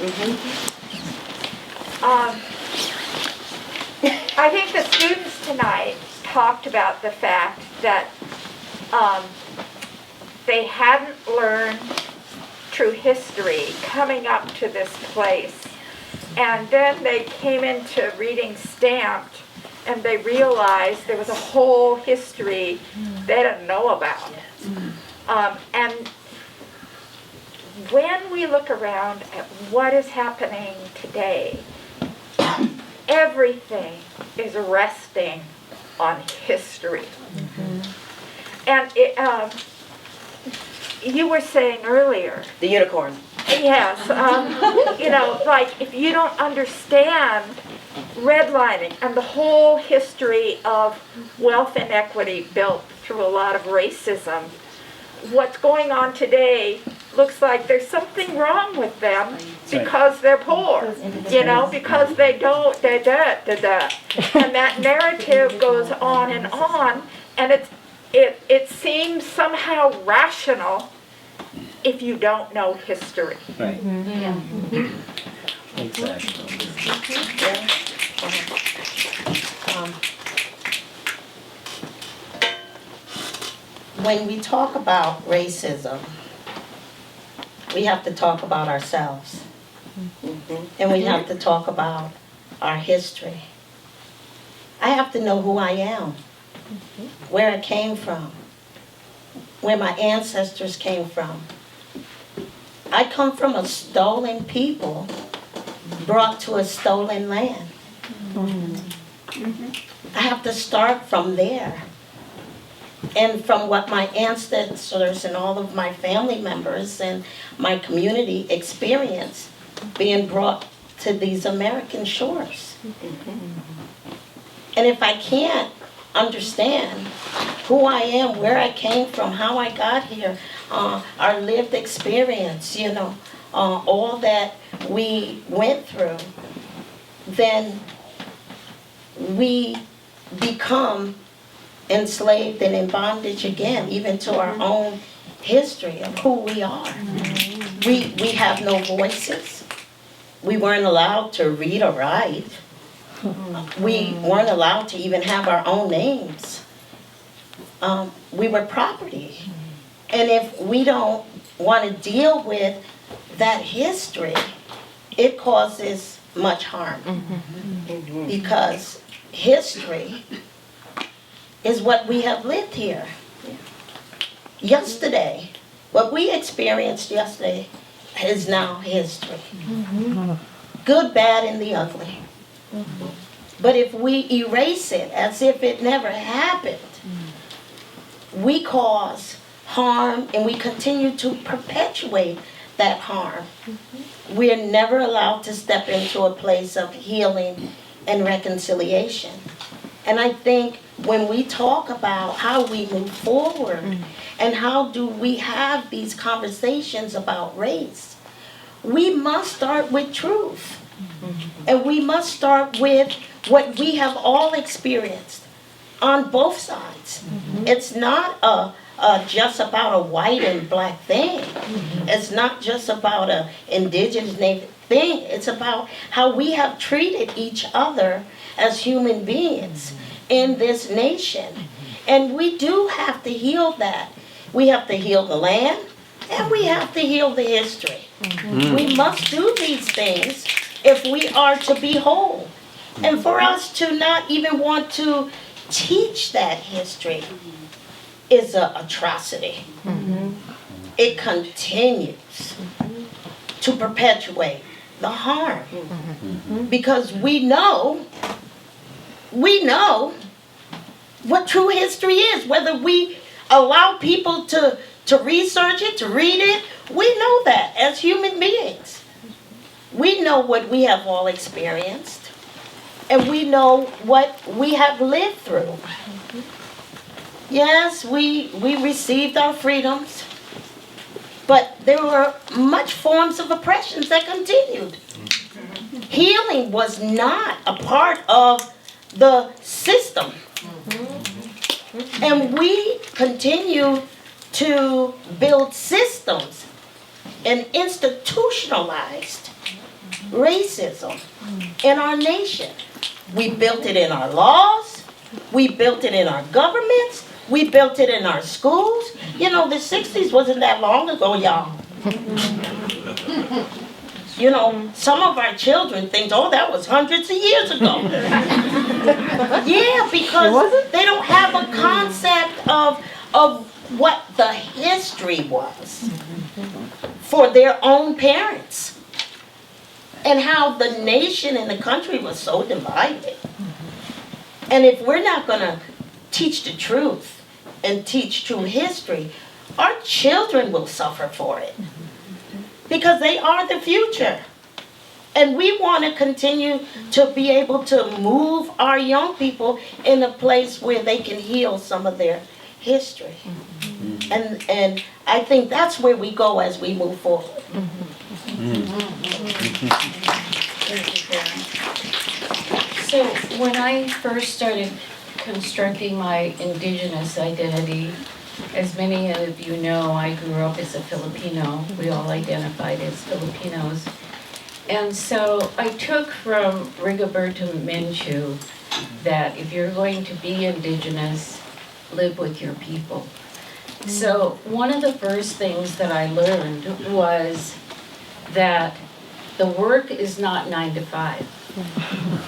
I think the students tonight talked about the fact that they hadn't learned true history coming up to this place. And then they came into reading Stamped and they realized there was a whole history they didn't know about. And when we look around at what is happening today, everything is resting on history. And you were saying earlier, The unicorn. yes, you know, like if you don't understand redlining and the whole history of wealth inequity built through a lot of racism, what's going on today looks like there's something wrong with them because they're poor, you know, because they don't, and that narrative goes on, and it seems somehow rational if you don't know history. Right. Exactly. When we talk about racism, we have to talk about ourselves. And we have to talk about our history. I have to know who I am, where I came from, where my ancestors came from. I come from a stolen people brought to a stolen land. I have to start from there. And from what my ancestors and all of my family members and my community experienced being brought to these American shores. And if I can't understand who I am, where I came from, how I got here, our lived experience, you know, all that we went through, then we become enslaved and in bondage again, even to our own history of who we are. We have no voices. We weren't allowed to read or write. We weren't allowed to even have our own names. We were property. And if we don't want to deal with that history, it causes much harm. Because history is what we have lived here. Yesterday, what we experienced yesterday is now history. Good, bad, and the ugly. But if we erase it as if it never happened, we cause harm and we continue to perpetuate that harm. We're never allowed to step into a place of healing and reconciliation. And I think when we talk about how we move forward and how do we have these conversations about race, we must start with truth. And we must start with what we have all experienced on both sides. It's not just about a white and black thing. It's not just about an indigenous thing. It's about how we have treated each other as human beings in this nation. And we do have to heal that. We have to heal the land and we have to heal the history. We must do these things if we are to be whole. And for us to not even want to teach that history is an atrocity. It continues to perpetuate the harm. Because we know what true history is. Whether we allow people to research it, to read it, we know that as human beings. We know what we have all experienced. And we know what we have lived through. Yes, we received our freedoms, but there were much forms of oppressions that continued. Healing was not a part of the system. And we continue to build systems and institutionalized racism in our nation. We built it in our laws, we built it in our governments, we built it in our schools. You know, the 60s wasn't that long ago, y'all. You know, some of our children think, oh, that was hundreds of years ago. Yeah, because they don't have a concept of what the history was for their own parents. And how the nation and the country was so divided. And if we're not going to teach the truth and teach true history, our children will suffer for it. Because they are the future. And we want to continue to be able to move our young people in a place where they can heal some of their history. And I think that's where we go as we move forward. So when I first started constructing my indigenous identity, as many of you know, I grew up as a Filipino. We all identified as Filipinos. And so I took from Rigoberto Menchú that if you're going to be indigenous, live with your people. So one of the first things that I learned was that the work is not 9 to 5.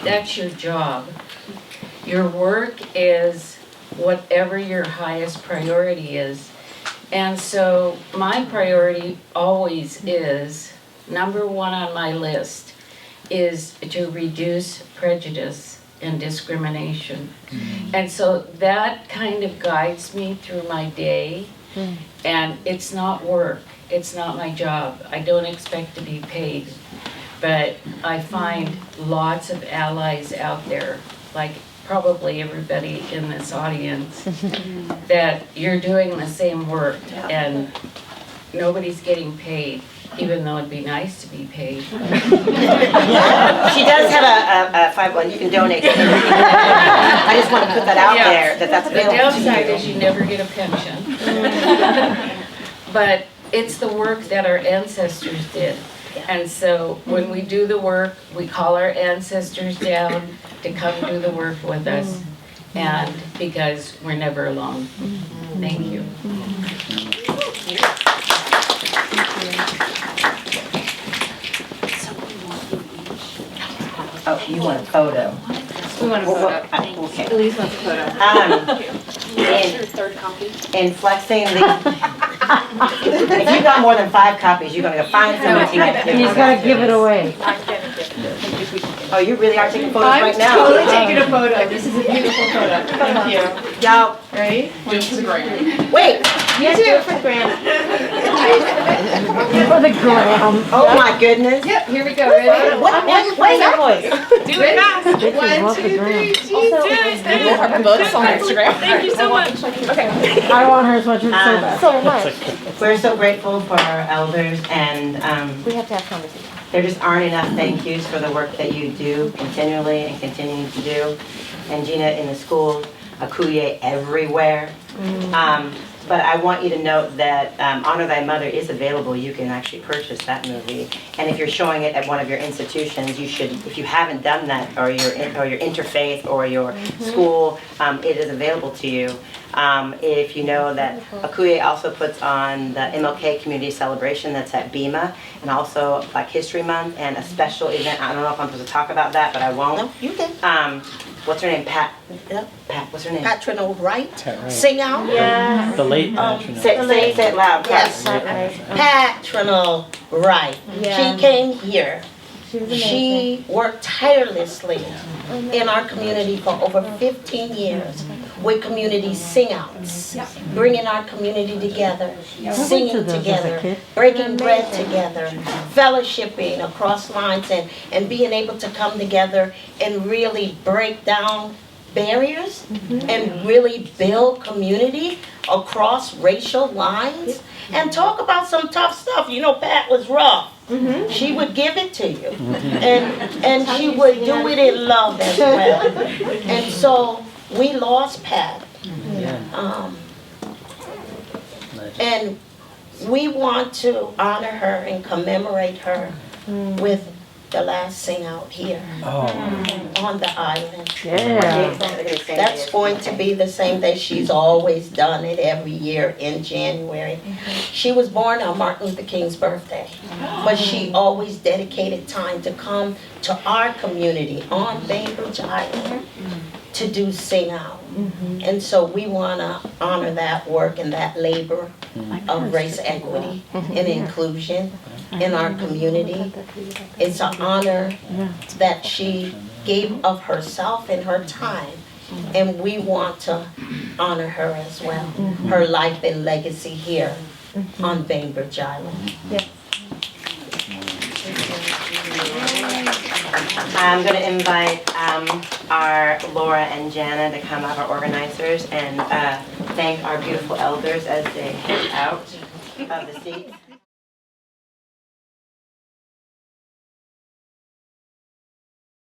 That's your job. Your work is whatever your highest priority is. And so my priority always is, number one on my list, is to reduce prejudice and discrimination. And so that kind of guides me through my day. And it's not work. It's not my job. I don't expect to be paid. But I find lots of allies out there, like probably everybody in this audience, that you're doing the same work and nobody's getting paid, even though it'd be nice to be paid. She does have a 501, you can donate. I just want to put that out there, that's available to you. The downside is you never get a pension. But it's the work that our ancestors did. And so when we do the work, we call our ancestors down to come do the work with us, and because we're never alone. Thank you. Oh, you want a photo? We want a photo. Okay. Elise wants a photo. Third copy. In flexing the, if you got more than 5 copies, you're gonna go find someone to give it. He's gotta give it away. Oh, you really are taking photos right now? I'm totally taking a photo. This is a beautiful photo. Thank you. Y'all, Ready? Just the great. wait. You do it for the gram. For the gram. Oh my goodness. Yep, here we go. Ready? What's that voice? Do it fast. 1, 2, 3. Jesus. Both on Instagram. Thank you so much. Okay. I want her sweatshirt so bad. So much. We're so grateful for our elders, and We have to have conversation. there just aren't enough thank yous for the work that you do continually and continuing to do. And Gina in the schools, Akuye everywhere. But I want you to note that Honor Thy Mother is available. You can actually purchase that movie. And if you're showing it at one of your institutions, you should, if you haven't done that, or your interfaith or your school, it is available to you. If you know that Akuye also puts on the MLK Community Celebration that's at BEMA, and also Black History Month, and a special event. I don't know if I'm supposed to talk about that, but I won't. No, you can. What's her name? Pat, what's her name? Patronal Right. Sing out. Yeah. The late Say it loud. Yes. Patronal Right. Yeah. She came here. She was amazing. She worked tirelessly in our community for over 15 years with community sing-outs, bringing our community together, singing together, breaking bread together, fellowshipping across lines, and being able to come together and really break down barriers and really build community across racial lines and talk about some tough stuff. You know, Pat was rough. She would give it to you, and she would do it in love as well. And so we lost Pat. And we want to honor her and commemorate her with the last sing out here on the island. That's going to be the same day. She's always done it every year in January. She was born on Martin Luther King's birthday, but she always dedicated time to come to our community on Bainbridge Island to do sing out. And so we want to honor that work and that labor of race equity and inclusion in our community. It's an honor that she gave of herself and her time, and we want to honor her as well, her life and legacy here on Bainbridge Island. I'm going to invite our Laura and Jana to come up, our organizers, and thank our beautiful elders as they head out of the seats.